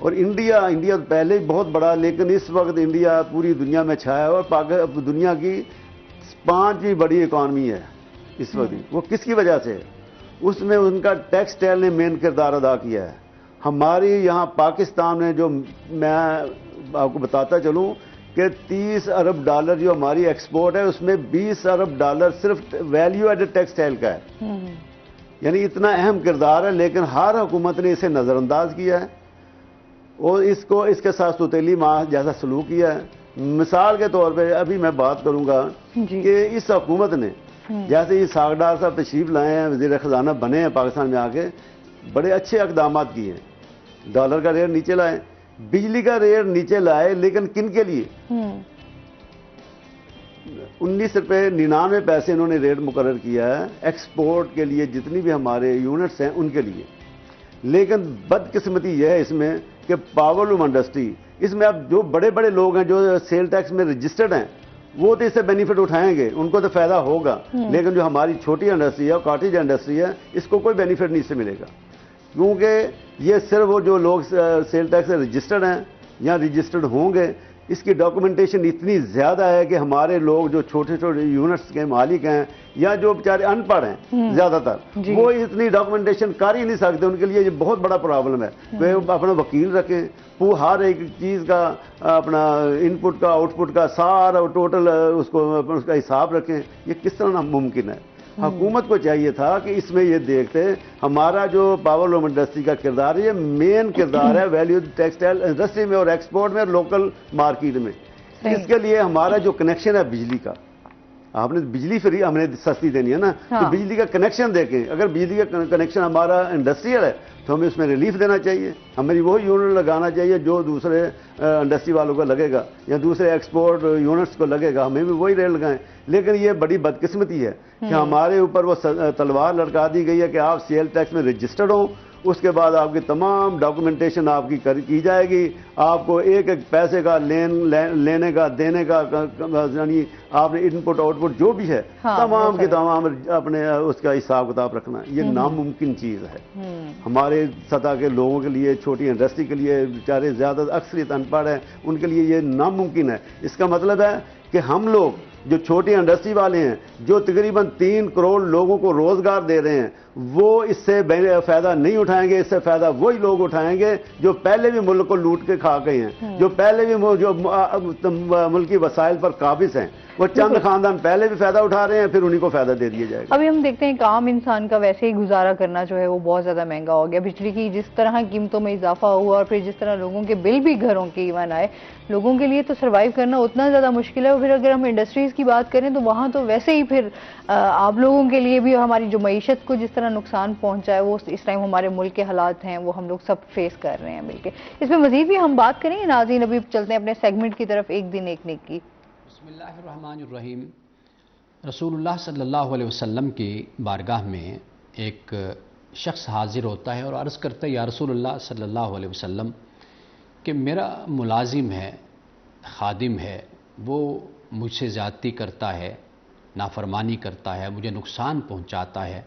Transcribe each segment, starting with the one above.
اور انڈیا تو پہلے ہی بہت بڑا، لیکن اس وقت انڈیا پوری دنیا میں چھایا ہے اور دنیا کی 5ویں بڑی اکانومی ہے اس وقت۔ وہ کس کی وجہ سے؟ اس میں ان کا ٹیکسٹائل نے مین کردار ادا کیا ہے۔ ہماری یہاں پاکستان میں جو میں آپ کو بتاتا چلوں کہ 30 ارب ڈالر جو ہماری ایکسپورٹ ہے، اس میں 20 ارب ڈالر صرف ویلیو ایڈڈ ٹیکسٹائل کا ہے، یعنی اتنا اہم کردار ہے، لیکن ہر حکومت نے اسے نظر انداز کیا ہے اور اس کے ساتھ سوتیلی ماں جیسا سلوک کیا ہے۔ مثال کے طور پہ ابھی میں بات کروں گا کہ اس حکومت نے جیسے یہ ساگڈار صاحب تشریف لائے ہیں، وزیر خزانہ بنے ہیں پاکستان میں آ کے، بڑے اچھے اقدامات کیے ہیں۔ ڈالر کا ریٹ نیچے لائے، بجلی کا ریٹ نیچے لائے، لیکن کن کے لیے؟ 19.99 روپے انہوں نے ریٹ مقرر کیا ہے ایکسپورٹ کے لیے، جتنی بھی ہمارے یونٹس ہیں ان کے لیے۔ لیکن بدقسمتی یہ ہے اس میں کہ پاور لوم انڈسٹری، اس میں اب جو بڑے بڑے لوگ ہیں جو سیل ٹیکس میں رجسٹرڈ ہیں وہ تو اس سے بینیفٹ اٹھائیں گے، ان کو تو فائدہ ہوگا، لیکن جو ہماری چھوٹی انڈسٹری ہے اور کاٹیج انڈسٹری ہے اس کو کوئی بینیفٹ نہیں سے ملے گا، کیونکہ یہ صرف وہ جو لوگ سیل ٹیکس سے رجسٹرڈ ہیں یا رجسٹرڈ ہوں گے، اس کی ڈاکومنٹیشن اتنی زیادہ ہے کہ ہمارے لوگ جو چھوٹے چھوٹے یونٹس کے مالک ہیں یا جو بیچارے ان پڑھ ہیں زیادہ تر، وہ اتنی ڈاکومنٹیشن کر ہی نہیں سکتے۔ ان کے لیے یہ بہت بڑا پرابلم ہے کہ اپنا وکیل رکھیں، وہ ہر ایک چیز کا اپنا ان پٹ کا آؤٹ پٹ کا سارا ٹوٹل اس کا حساب رکھیں۔ یہ کس طرح ممکن ہے؟ حکومت کو چاہیے تھا کہ اس میں یہ دیکھتے ہمارا جو پاور لوم انڈسٹری کا کردار ہے، یہ مین کردار ہے ویلیو ٹیکسٹائل انڈسٹری میں اور ایکسپورٹ میں اور لوکل مارکیٹ میں۔ اس کے لیے ہمارا جو کنیکشن ہے بجلی کا، آپ نے بجلی فری ہم نے سستی دینی ہے نا، تو بجلی کا کنیکشن دیکھیں، اگر بجلی کا کنیکشن ہمارا انڈسٹریل ہے تو ہمیں اس میں ریلیف دینا چاہیے، ہمیں وہ یونٹ لگانا چاہیے جو دوسرے انڈسٹری والوں کو لگے گا یا دوسرے ایکسپورٹ یونٹس کو لگے گا، ہمیں بھی وہی ریٹ لگائیں۔ لیکن یہ بڑی بدقسمتی ہے کہ ہمارے اوپر وہ تلوار لٹکا دی گئی ہے کہ آپ سیل ٹیکس میں رجسٹرڈ ہوں، اس کے بعد آپ کی تمام ڈاکومنٹیشن آپ کی کی جائے گی، آپ کو ایک ایک پیسے کا لینے کا دینے کا، یعنی آپ نے ان پٹ آؤٹ پٹ جو بھی ہے تمام کی تمام اپنے اس کا حساب کتاب رکھنا ہے۔ یہ ناممکن چیز ہے ہمارے سطح کے لوگوں کے لیے، چھوٹی انڈسٹری کے لیے، بیچارے زیادہ اکثریت ان پڑھ ہیں، ان کے لیے یہ ناممکن ہے۔ اس کا مطلب ہے کہ ہم لوگ جو چھوٹی انڈسٹری والے ہیں، جو تقریباً 3 کروڑ لوگوں کو روزگار دے رہے ہیں، وہ اس سے فائدہ نہیں اٹھائیں گے۔ اس سے فائدہ وہی لوگ اٹھائیں گے جو پہلے بھی ملک کو لوٹ کے کھا گئے ہیں، جو پہلے بھی جو ملکی وسائل پر قابض ہیں، وہ چند خاندان پہلے بھی فائدہ اٹھا رہے ہیں، پھر انہی کو فائدہ دے دیا جائے گا۔ ابھی ہم دیکھتے ہیں کہ عام انسان کا ویسے ہی گزارا کرنا جو ہے وہ بہت زیادہ مہنگا ہو گیا، بجلی کی جس طرح قیمتوں میں اضافہ ہوا اور پھر جس طرح لوگوں کے بل بھی گھروں کے ایون آئے، لوگوں کے لیے تو سروائیو کرنا اتنا زیادہ مشکل ہے۔ اور پھر اگر ہم انڈسٹریز کی بات کریں تو وہاں تو ویسے ہی پھر آپ لوگوں کے لیے بھی ہماری جو معیشت کو جس طرح نقصان پہنچا ہے، وہ اس ٹائم ہمارے ملک کے حالات ہیں وہ ہم لوگ سب فیس کر رہے ہیں مل کے۔ اس میں مزید بھی ہم بات کریں گے ناظرین، ابھی چلتے ہیں اپنے سیگمنٹ کی طرف، ایک دن ایک نیکی۔ بسم اللہ الرحمن الرحیم۔ رسول اللہ صلی اللہ علیہ وسلم کی بارگاہ میں ایک شخص حاضر ہوتا ہے اور عرض کرتا ہے، یا رسول اللہ صلی اللہ علیہ وسلم کہ میرا ملازم ہے، خادم ہے، وہ مجھ سے زیادتی کرتا ہے، نافرمانی کرتا ہے، مجھے نقصان پہنچاتا ہے،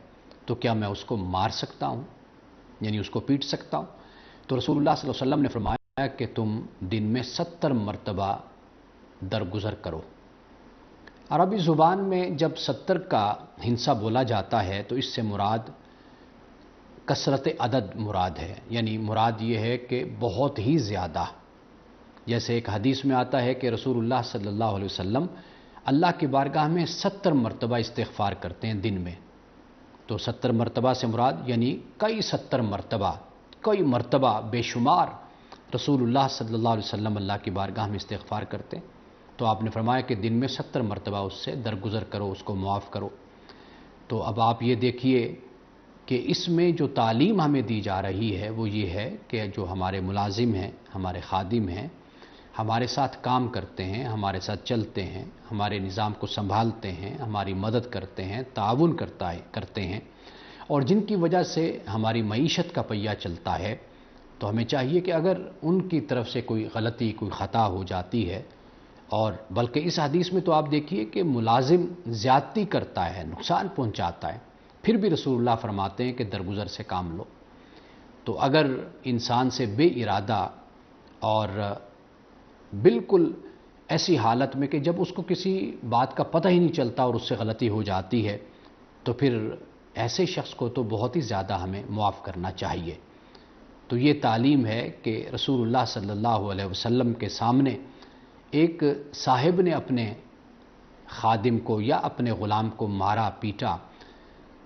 تو کیا میں اس کو مار سکتا ہوں، یعنی اس کو پیٹ سکتا ہوں؟ تو رسول اللہ صلی اللہ علیہ وسلم نے فرمایا کہ تم دن میں 70 مرتبہ درگزر کرو۔ عربی زبان میں جب 70 کا ہندسہ بولا جاتا ہے تو اس سے مراد کثرت عدد مراد ہے، یعنی مراد یہ ہے کہ بہت ہی زیادہ۔ جیسے ایک حدیث میں آتا ہے کہ رسول اللہ صلی اللہ علیہ وسلم اللہ کی بارگاہ میں 70 مرتبہ استغفار کرتے ہیں دن میں۔ تو 70 مرتبہ سے مراد یعنی کئی 70 مرتبہ، کئی مرتبہ بے شمار رسول اللہ صلی اللہ علیہ وسلم اللہ کی بارگاہ میں استغفار کرتے ہیں۔ تو آپ نے فرمایا کہ دن میں 70 مرتبہ اس سے درگزر کرو، اس کو معاف کرو۔ تو اب آپ یہ دیکھیے کہ اس میں جو تعلیم ہمیں دی جا رہی ہے وہ یہ ہے کہ جو ہمارے ملازم ہیں، ہمارے خادم ہیں، ہمارے ساتھ کام کرتے ہیں، ہمارے ساتھ چلتے ہیں، ہمارے نظام کو سنبھالتے ہیں، ہماری مدد کرتے ہیں، تعاون کرتے ہیں، اور جن کی وجہ سے ہماری معیشت کا پہیہ چلتا ہے، تو ہمیں چاہیے کہ اگر ان کی طرف سے کوئی غلطی، کوئی خطا ہو جاتی ہے، اور بلکہ اس حدیث میں تو آپ دیکھیے کہ ملازم زیادتی کرتا ہے، نقصان پہنچاتا ہے، پھر بھی رسول اللہ فرماتے ہیں کہ درگزر سے کام لو۔ تو اگر انسان سے بے ارادہ اور بالکل ایسی حالت میں کہ جب اس کو کسی بات کا پتہ ہی نہیں چلتا اور اس سے غلطی ہو جاتی ہے تو پھر ایسے شخص کو تو بہت ہی زیادہ ہمیں معاف کرنا چاہیے۔ تو یہ تعلیم ہے کہ رسول اللہ صلی اللہ علیہ وسلم کے سامنے ایک صاحب نے اپنے خادم کو یا اپنے غلام کو مارا پیٹا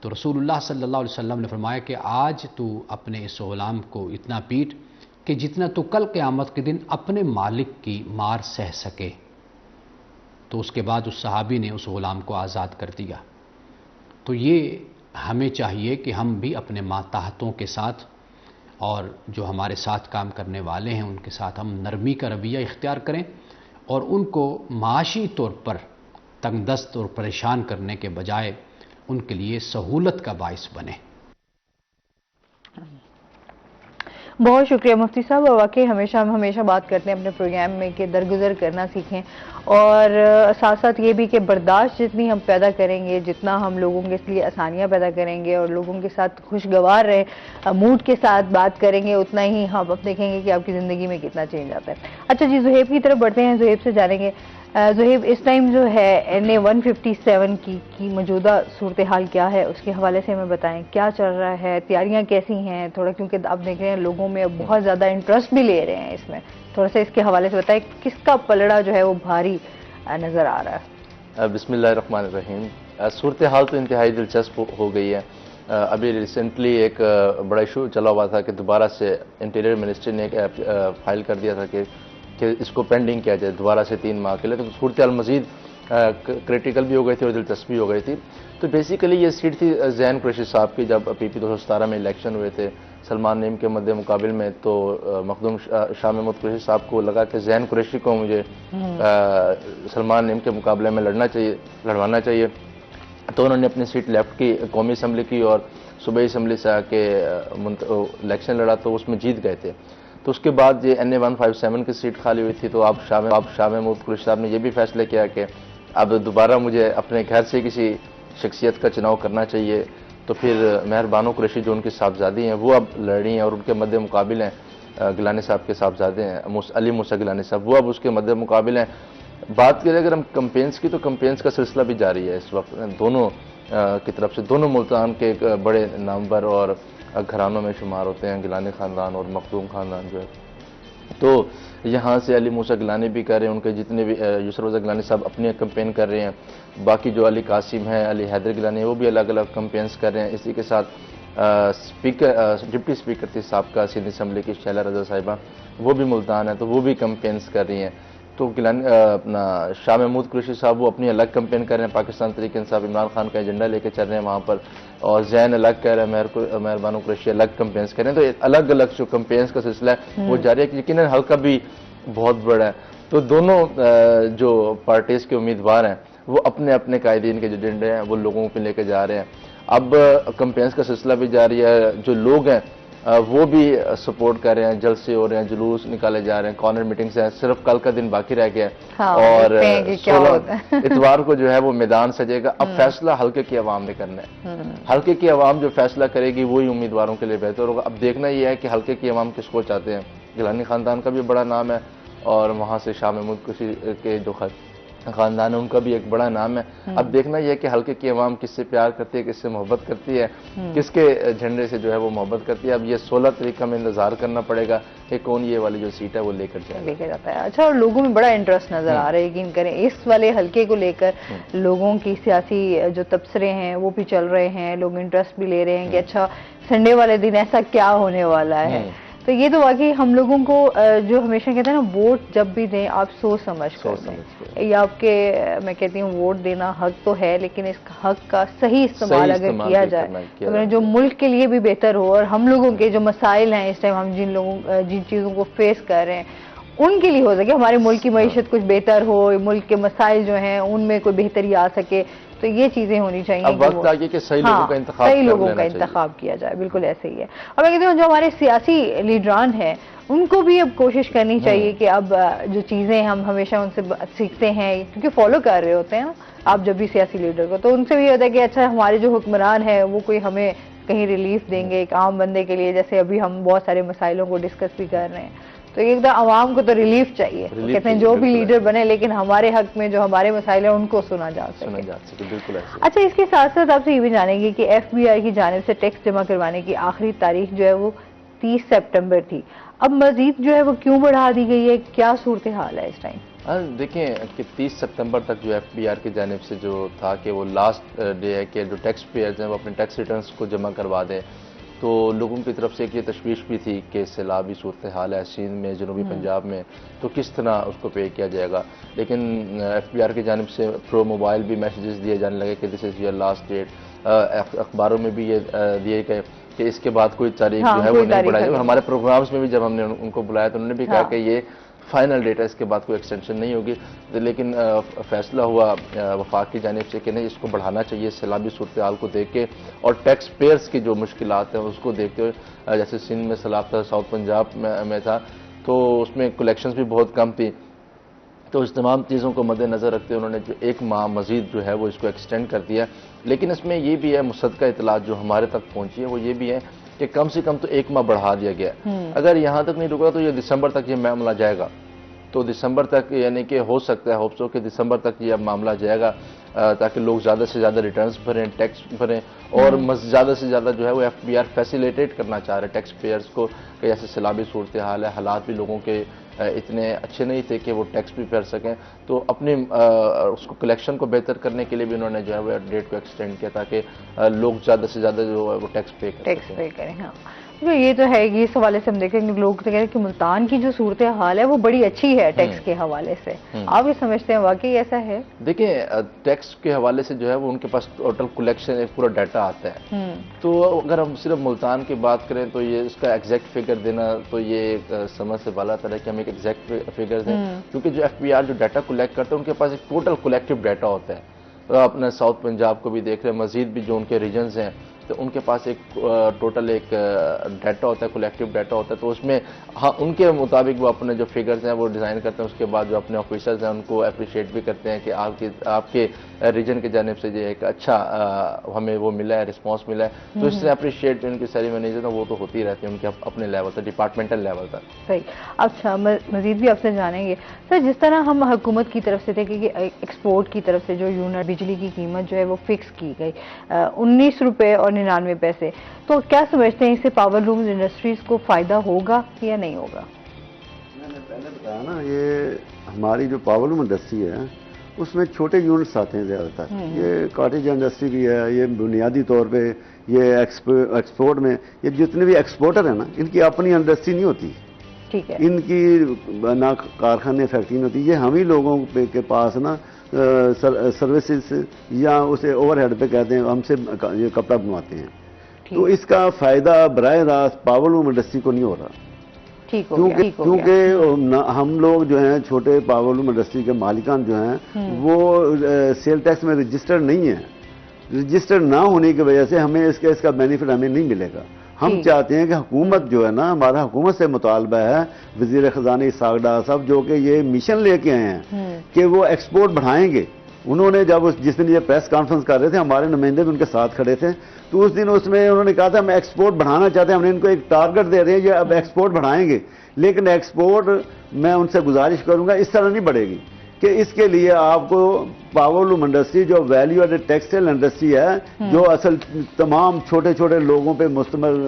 تو رسول اللہ صلی اللہ علیہ وسلم نے فرمایا کہ آج تو اپنے اس غلام کو اتنا پیٹ کہ جتنا تو کل قیامت کے دن اپنے مالک کی مار سہ سکے۔ تو اس کے بعد اس صحابی نے اس غلام کو آزاد کر دیا۔ تو یہ ہمیں چاہیے کہ ہم بھی اپنے ماتحتوں کے ساتھ اور جو ہمارے ساتھ کام کرنے والے ہیں ان کے ساتھ ہم نرمی کا رویہ اختیار کریں اور ان کو معاشی طور پر تنگ دست اور پریشان کرنے کے بجائے ان کے لیے سہولت کا باعث بنے۔ بہت شکریہ مفتی صاحب، واقعی ہم ہمیشہ بات کرتے ہیں اپنے پروگرام میں کہ درگزر کرنا سیکھیں اور ساتھ ساتھ یہ بھی کہ برداشت جتنی ہم پیدا کریں گے، جتنا ہم لوگوں کے لیے آسانیاں پیدا کریں گے اور لوگوں کے ساتھ خوشگوار رہیں، موڈ کے ساتھ بات کریں گے، اتنا ہی ہم اب دیکھیں گے کہ آپ کی زندگی میں کتنا چینج آتا ہے۔ اچھا جی، زہیب کی طرف بڑھتے ہیں، زہیب سے جانیں گے۔ زہیب، اس ٹائم جو ہے NA-157 کی موجودہ صورتحال کیا ہے، اس کے حوالے سے ہمیں بتائیں کیا چل رہا ہے، تیاریاں کیسی ہیں تھوڑا، کیونکہ آپ دیکھ رہے ہیں لوگوں میں بہت زیادہ انٹرسٹ بھی لے رہے ہیں اس میں، تھوڑا سا اس کے حوالے سے بتائیں کس کا پلڑا جو ہے وہ بھاری نظر آ رہا ہے۔ بسم اللہ الرحمن الرحیم۔ صورتحال تو انتہائی دلچسپ ہو گئی ہے۔ ابھی ریسنٹلی ایک بڑا ایشو چلا ہوا تھا کہ دوبارہ سے انٹیریئر منسٹری نے ایک فائل کر دیا تھا کہ اس کو پینڈنگ کیا جائے دوبارہ سے 3 ماہ کے لیے، تو صورتحال مزید کریٹیکل بھی ہو گئی تھی اور دلچسپ بھی ہو گئی تھی۔ تو بیسیکلی یہ سیٹ تھی زین قریشی صاحب کی، جب PP 2017 میں الیکشن ہوئے تھے سلمان نعیم کے مد مقابل میں، تو مخدوم شاہ محمود قریشی صاحب کو لگا کہ زین قریشی کو مجھے سلمان نعیم کے مقابلے میں لڑوانا چاہیے، تو انہوں نے اپنی سیٹ لیفٹ کی، قومی اسمبلی کی، اور صوبائی اسمبلی سے آ کے الیکشن لڑا تو اس میں جیت گئے تھے۔ تو اس کے بعد یہ NA-157 کی سیٹ خالی ہوئی تھی، تو اب شاہ محمود قریشی صاحب نے یہ بھی فیصلہ کیا کہ اب دوبارہ مجھے اپنے گھر سے کسی شخصیت کا چناؤ کرنا چاہیے، تو پھر مہر بانو قریشی جو ان کی صاحبزادی ہیں وہ اب لڑ رہی ہیں اور ان کے مد مقابل ہیں گیلانی صاحب کے صاحبزادے ہیں علی موسیٰ گیلانی صاحب، وہ اب اس کے مد مقابل ہیں۔ بات کریں اگر ہم کمپینس کی، تو کمپینس کا سلسلہ بھی جاری ہے اس وقت دونوں کی طرف سے۔ دونوں ملتان کے ایک بڑے نامور اور گھرانوں میں شمار ہوتے ہیں، گیلانی خاندان اور مخدوم خاندان جو ہے، تو یہاں سے علی موسیٰ گیلانی بھی کر رہے ہیں، ان کے جتنے بھی یسر رضا گیلانی صاحب اپنی کمپین کر رہے ہیں، باقی جو علی قاسم ہیں، علی حیدر گیلانی ہیں، وہ بھی الگ الگ کمپینس کر رہے ہیں۔ اسی کے ساتھ ڈپٹی اسپیکر تھی سابقہ سندھ اسمبلی کی شیلا رضا صاحبہ، وہ بھی ملتان ہیں، تو وہ بھی کمپینس کر رہی ہیں۔ تو اپنا شاہ محمود قریشی صاحب وہ اپنی الگ کمپین کر رہے ہیں، پاکستان تحریک انصاف عمران خان کا ایجنڈا لے کے چل رہے ہیں وہاں پر، اور زین الگ کہہ رہے ہیں، مہر بانو قریشی الگ کمپینس کر رہے ہیں، تو الگ الگ جو کمپینس کا سلسلہ ہے وہ جاری ہے، یقیناً حلقہ بھی بہت بڑا ہے۔ تو دونوں جو پارٹیز کے امیدوار ہیں وہ اپنے اپنے قائدین کے جو ایجنڈے ہیں وہ لوگوں پہ لے کے جا رہے ہیں۔ اب کمپینس کا سلسلہ بھی جاری ہے، جو لوگ ہیں وہ بھی سپورٹ کر رہے ہیں، جلسے ہو رہے ہیں، جلوس نکالے جا رہے ہیں، کارنر میٹنگز ہیں، صرف کل کا دن باقی رہ گیا ہے اور 16 اتوار کو جو ہے وہ میدان سجے گا۔ اب فیصلہ حلقے کی عوام نے کرنا ہے، حلقے کی عوام جو فیصلہ کرے گی وہی امیدواروں کے لیے بہتر ہوگا۔ اب دیکھنا یہ ہے کہ حلقے کی عوام کس کو چاہتے ہیں۔ گیلانی خاندان کا بھی بڑا نام ہے اور وہاں سے شاہ محمود قریشی کے جو خاندان ہے ان کا بھی ایک بڑا نام ہے۔ اب دیکھنا یہ ہے کہ حلقے کی عوام کس سے پیار کرتی ہے، کس سے محبت کرتی ہے، کس کے جھنڈے سے جو ہے وہ محبت کرتی ہے۔ اب یہ 16 تاریخ کا ہمیں انتظار کرنا پڑے گا کہ کون یہ والی جو سیٹ ہے وہ لے کر جاتا ہے۔ اچھا، اور لوگوں میں بڑا انٹرسٹ نظر آ رہا ہے، یقین کریں اس والے حلقے کو لے کر لوگوں کی سیاسی جو تبصرے ہیں وہ بھی چل رہے ہیں، لوگ انٹرسٹ بھی لے رہے ہیں کہ اچھا سنڈے والے دن ایسا کیا ہونے والا ہے۔ تو یہ تو واقعی ہم لوگوں کو جو ہمیشہ کہتے ہیں نا، ووٹ جب بھی دیں آپ سوچ سمجھ کر دیں، یہ آپ کے میں کہتی ہوں ووٹ دینا حق تو ہے، لیکن اس حق کا صحیح استعمال اگر کیا جائے جو ملک کے لیے بھی بہتر ہو، اور ہم لوگوں کے جو مسائل ہیں اس ٹائم ہم جن چیزوں کو فیس کر رہے ہیں ان کے لیے ہو سکے، ہمارے ملک کی معیشت کچھ بہتر ہو، ملک کے مسائل جو ہیں ان میں کوئی بہتری آ سکے، تو یہ چیزیں ہونی چاہیے۔ اب وقت آگے کہ صحیح لوگوں کا انتخاب کیا جائے، بالکل ایسے ہی ہے۔ اور میں کہتی ہوں جو ہمارے سیاسی لیڈران ہیں ان کو بھی اب کوشش کرنی چاہیے کہ اب جو چیزیں ہم ہمیشہ ان سے سیکھتے ہیں کیونکہ فالو کر رہے ہوتے ہیں آپ جب بھی سیاسی لیڈر کو، تو ان سے بھی یہ ہوتا ہے کہ اچھا ہمارے جو حکمران ہیں وہ کوئی ہمیں کہیں ریلیف دیں گے ایک عام بندے کے لیے، جیسے ابھی ہم بہت سارے مسائلوں کو ڈسکس بھی کر رہے ہیں، تو ایک دم عوام کو تو ریلیف چاہیے، کہتے ہیں جو بھی لیڈر بنے لیکن ہمارے حق میں جو ہمارے مسائل ہیں ان کو سنا جا سکے۔ بالکل ایسے۔ اچھا، اس کے ساتھ ساتھ آپ سے یہ بھی جانیں گے کہ ایف بی آئی کی جانب سے ٹیکس جمع کروانے کی آخری تاریخ جو ہے وہ 30 سپٹمبر تھی، اب مزید جو ہے وہ کیوں بڑھا دی گئی ہے، کیا صورتحال ہے اس ٹائم؟ دیکھیں کہ 30 سپتمبر تک جو ایف بی آر کی جانب سے جو تھا کہ وہ لاسٹ ڈے ہے کہ جو ٹیکس پیئرز ہیں وہ اپنے ٹیکس ریٹرنز کو جمع کروا دیں، تو لوگوں کی طرف سے ایک یہ تشویش بھی تھی کہ سیلابی صورتحال ہے سندھ میں، جنوبی پنجاب میں، تو کس طرح اس کو پے کیا جائے گا۔ لیکن ایف بی آر کی جانب سے تھرو موبائل بھی میسیجز دیے جانے لگے کہ دس از یور لاسٹ ڈیٹ، اخباروں میں بھی یہ دیے گئے کہ اس کے بعد کوئی تاریخ جو ہے وہ نہیں بڑھائی جائے۔ ہمارے پروگرامز میں بھی جب ہم نے ان کو بلایا تو انہوں نے بھی کہا کہ یہ فائنل ڈیٹ ہے، اس کے بعد کوئی ایکسٹینشن نہیں ہوگی، لیکن فیصلہ ہوا وفاق کی جانب سے کہ نہیں، اس کو بڑھانا چاہیے سیلابی صورتحال کو دیکھ کے اور ٹیکس پیئرز کی جو مشکلات ہیں اس کو دیکھتے ہوئے۔ جیسے سندھ میں سیلاب تھا، ساؤتھ پنجاب میں تھا، تو اس میں کلیکشنز بھی بہت کم تھی، تو اس تمام چیزوں کو مد نظر رکھتے ہوئے انہوں نے جو ایک ماہ مزید جو ہے وہ اس کو ایکسٹینڈ کر دیا۔ لیکن اس میں یہ بھی ہے، مصدقہ اطلاعات جو ہمارے تک پہنچی ہے وہ یہ بھی ہے کہ کم سے کم تو ایک ماہ بڑھا دیا گیا۔ اگر یہاں تک نہیں رکا تو یہ دسمبر تک یہ معاملہ جائے گا، تو دسمبر تک یعنی کہ ہو سکتا ہے ہوپسو کہ دسمبر تک یہ اب معاملہ جائے گا، تاکہ لوگ زیادہ سے زیادہ ریٹرنز بھریں، ٹیکس بھریں، اور زیادہ سے زیادہ جو ہے وہ ایف بی آر فیسیلیٹیٹ کرنا چاہ رہے ٹیکس پیئرز کو کہ ایسے سیلابی صورتحال ہے، حالات بھی لوگوں کے اتنے اچھے نہیں تھے کہ وہ ٹیکس بھی بھر سکیں، تو اپنی اس کو کلیکشن کو بہتر کرنے کے لیے بھی انہوں نے جو ہے وہ ڈیٹ کو ایکسٹینڈ کیا تاکہ لوگ زیادہ سے زیادہ جو ہے وہ ٹیکس پے کریں۔ ہاں، یہ تو ہے، اس حوالے سے ہم دیکھیں کہ لوگ تو کہہ رہے ہیں کہ ملتان کی جو صورتحال ہے وہ بڑی اچھی ہے ٹیکس کے حوالے سے، آپ یہ سمجھتے ہیں واقعی ایسا ہے؟ دیکھیں ٹیکس کے حوالے سے جو ہے وہ ان کے پاس ٹوٹل کلیکشن ایک پورا ڈیٹا آتا ہے، تو اگر ہم صرف ملتان کی بات کریں تو یہ اس کا ایگزیکٹ فگر دینا تو یہ سمجھ سے بالا تر ہے کہ ہم ایک ایگزیکٹ فگر دیں، کیونکہ جو ایف بی آر جو ڈیٹا کلیکٹ کرتے ہیں ان کے پاس ایک ٹوٹل کلیکٹیو ڈیٹا ہوتا ہے۔ اپنے ساؤتھ پنجاب کو بھی دیکھ رہے ہیں، مزید بھی جو ان کے ریجنز ہیں تو ان کے پاس ایک ٹوٹل ایک ڈیٹا ہوتا ہے، کلیکٹیو ڈیٹا ہوتا ہے، تو اس میں ہاں ان کے مطابق وہ اپنے جو فگرز ہیں وہ ڈیزائن کرتے ہیں، اس کے بعد جو اپنے آفیسرز ہیں ان کو اپریشیٹ بھی کرتے ہیں کہ آپ کے ریجن کی جانب سے جو ایک اچھا ہمیں وہ ملا ہے، رسپانس ملا ہے، تو اس سے اپریشیٹ جو ان کی سیریمنیز ہیں وہ تو ہوتی رہتی ہیں ان کے اپنے لیول تک، ڈپارٹمنٹل لیول تک۔ صحیح۔ اچھا، مزید بھی آپ سے جانیں گے سر، جس طرح ہم حکومت کی طرف سے دیکھیں کہ ایکسپورٹ کی طرف سے جو یونٹ بجلی کی قیمت جو ہے وہ فکس کی گئی 19 روپے اور 99 پیسے، تو کیا سمجھتے ہیں اس سے پاور لومز انڈسٹریز کو فائدہ ہوگا یا نہیں ہوگا؟ میں نے پہلے بتایا نا، یہ ہماری جو پاور لوم انڈسٹری ہے اس میں چھوٹے یونٹس آتے ہیں زیادہ تر، یہ کاٹیج انڈسٹری بھی ہے، یہ بنیادی طور پہ یہ ایکسپورٹ میں یہ جتنے بھی ایکسپورٹر ہیں نا ان کی اپنی انڈسٹری نہیں ہوتی، ٹھیک ہے، ان کی نہ کارخانے فیکٹری نہیں ہوتی، یہ ہم ہی لوگوں کے پاس نا سروسز یا اسے اوور ہیڈ پہ کہتے ہیں، ہم سے یہ کپڑا بنواتے ہیں، تو اس کا فائدہ براہ راست پاور لوم انڈسٹری کو نہیں ہو رہا، کیونکہ ہم لوگ جو ہیں چھوٹے پاور لوم انڈسٹری کے مالکان جو ہیں وہ سیل ٹیکس میں رجسٹرڈ نہیں ہیں، رجسٹرڈ نہ ہونے کی وجہ سے ہمیں اس کا بینیفٹ ہمیں نہیں ملے گا۔ ہم چاہتے ہیں کہ حکومت جو ہے نا، ہمارا حکومت سے مطالبہ ہے، وزیر خزانہ اسحاق ڈار صاحب جو کہ یہ مشن لے کے آئے ہیں کہ وہ ایکسپورٹ بڑھائیں گے، انہوں نے جب جس دن یہ پریس کانفرنس کر رہے تھے ہمارے نمائندے بھی ان کے ساتھ کھڑے تھے، تو اس دن اس میں انہوں نے کہا تھا ہم ایکسپورٹ بڑھانا چاہتے ہیں، ہم نے ان کو ایک ٹارگٹ دے رہے ہیں، یہ اب ایکسپورٹ بڑھائیں گے، لیکن ایکسپورٹ میں ان سے گزارش کروں گا اس طرح نہیں بڑھے گی کہ اس کے لیے آپ کو پاور لوم انڈسٹری جو ویلیو ایڈڈ ٹیکسٹائل انڈسٹری ہے، جو اصل تمام چھوٹے چھوٹے لوگوں پہ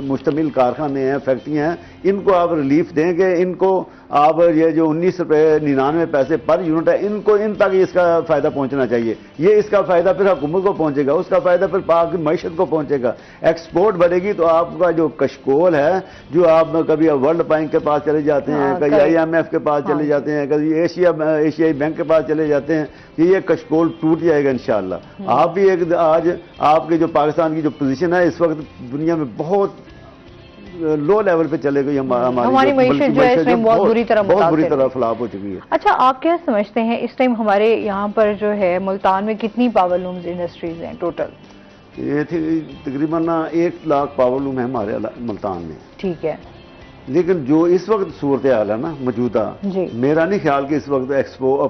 مشتمل کارخانے ہیں، فیکٹریاں ہیں، ان کو آپ ریلیف دیں گے، ان کو آپ یہ جو 19 روپے 99 پیسے پر یونٹ ہے ان تک اس کا فائدہ پہنچنا چاہیے، یہ اس کا فائدہ پھر حکومت کو پہنچے گا، اس کا فائدہ پھر پاک معیشت کو پہنچے گا، ایکسپورٹ بڑھے گی تو آپ کا جو کشکول ہے، جو آپ کبھی ورلڈ بینک کے پاس چلے جاتے ہیں، کبھی IMF کے پاس چلے جاتے ہیں، کبھی ایشیائی بینک کے پاس چلے جاتے ہیں، کہ یہ کشکول ٹوٹ جائے گا انشاءاللہ۔ آپ بھی ایک آج آپ کے جو پاکستان کی جو پوزیشن ہے اس وقت دنیا میں بہت لو لیول پہ چلے گئی، ہماری معیشت جو ہے اس میں بہت بری طرح فلاپ ہو چکی ہے۔ اچھا، آپ کیا سمجھتے ہیں اس ٹائم ہمارے یہاں پر جو ہے ملتان میں کتنی پاور لومز انڈسٹریز ہیں ٹوٹل؟ یہ تھی تقریباً 1 لاکھ پاور لوم ہے ہمارے ملتان میں، ٹھیک ہے، لیکن جو اس وقت صورتحال ہے نا موجودہ، میرا نہیں خیال کہ اس وقت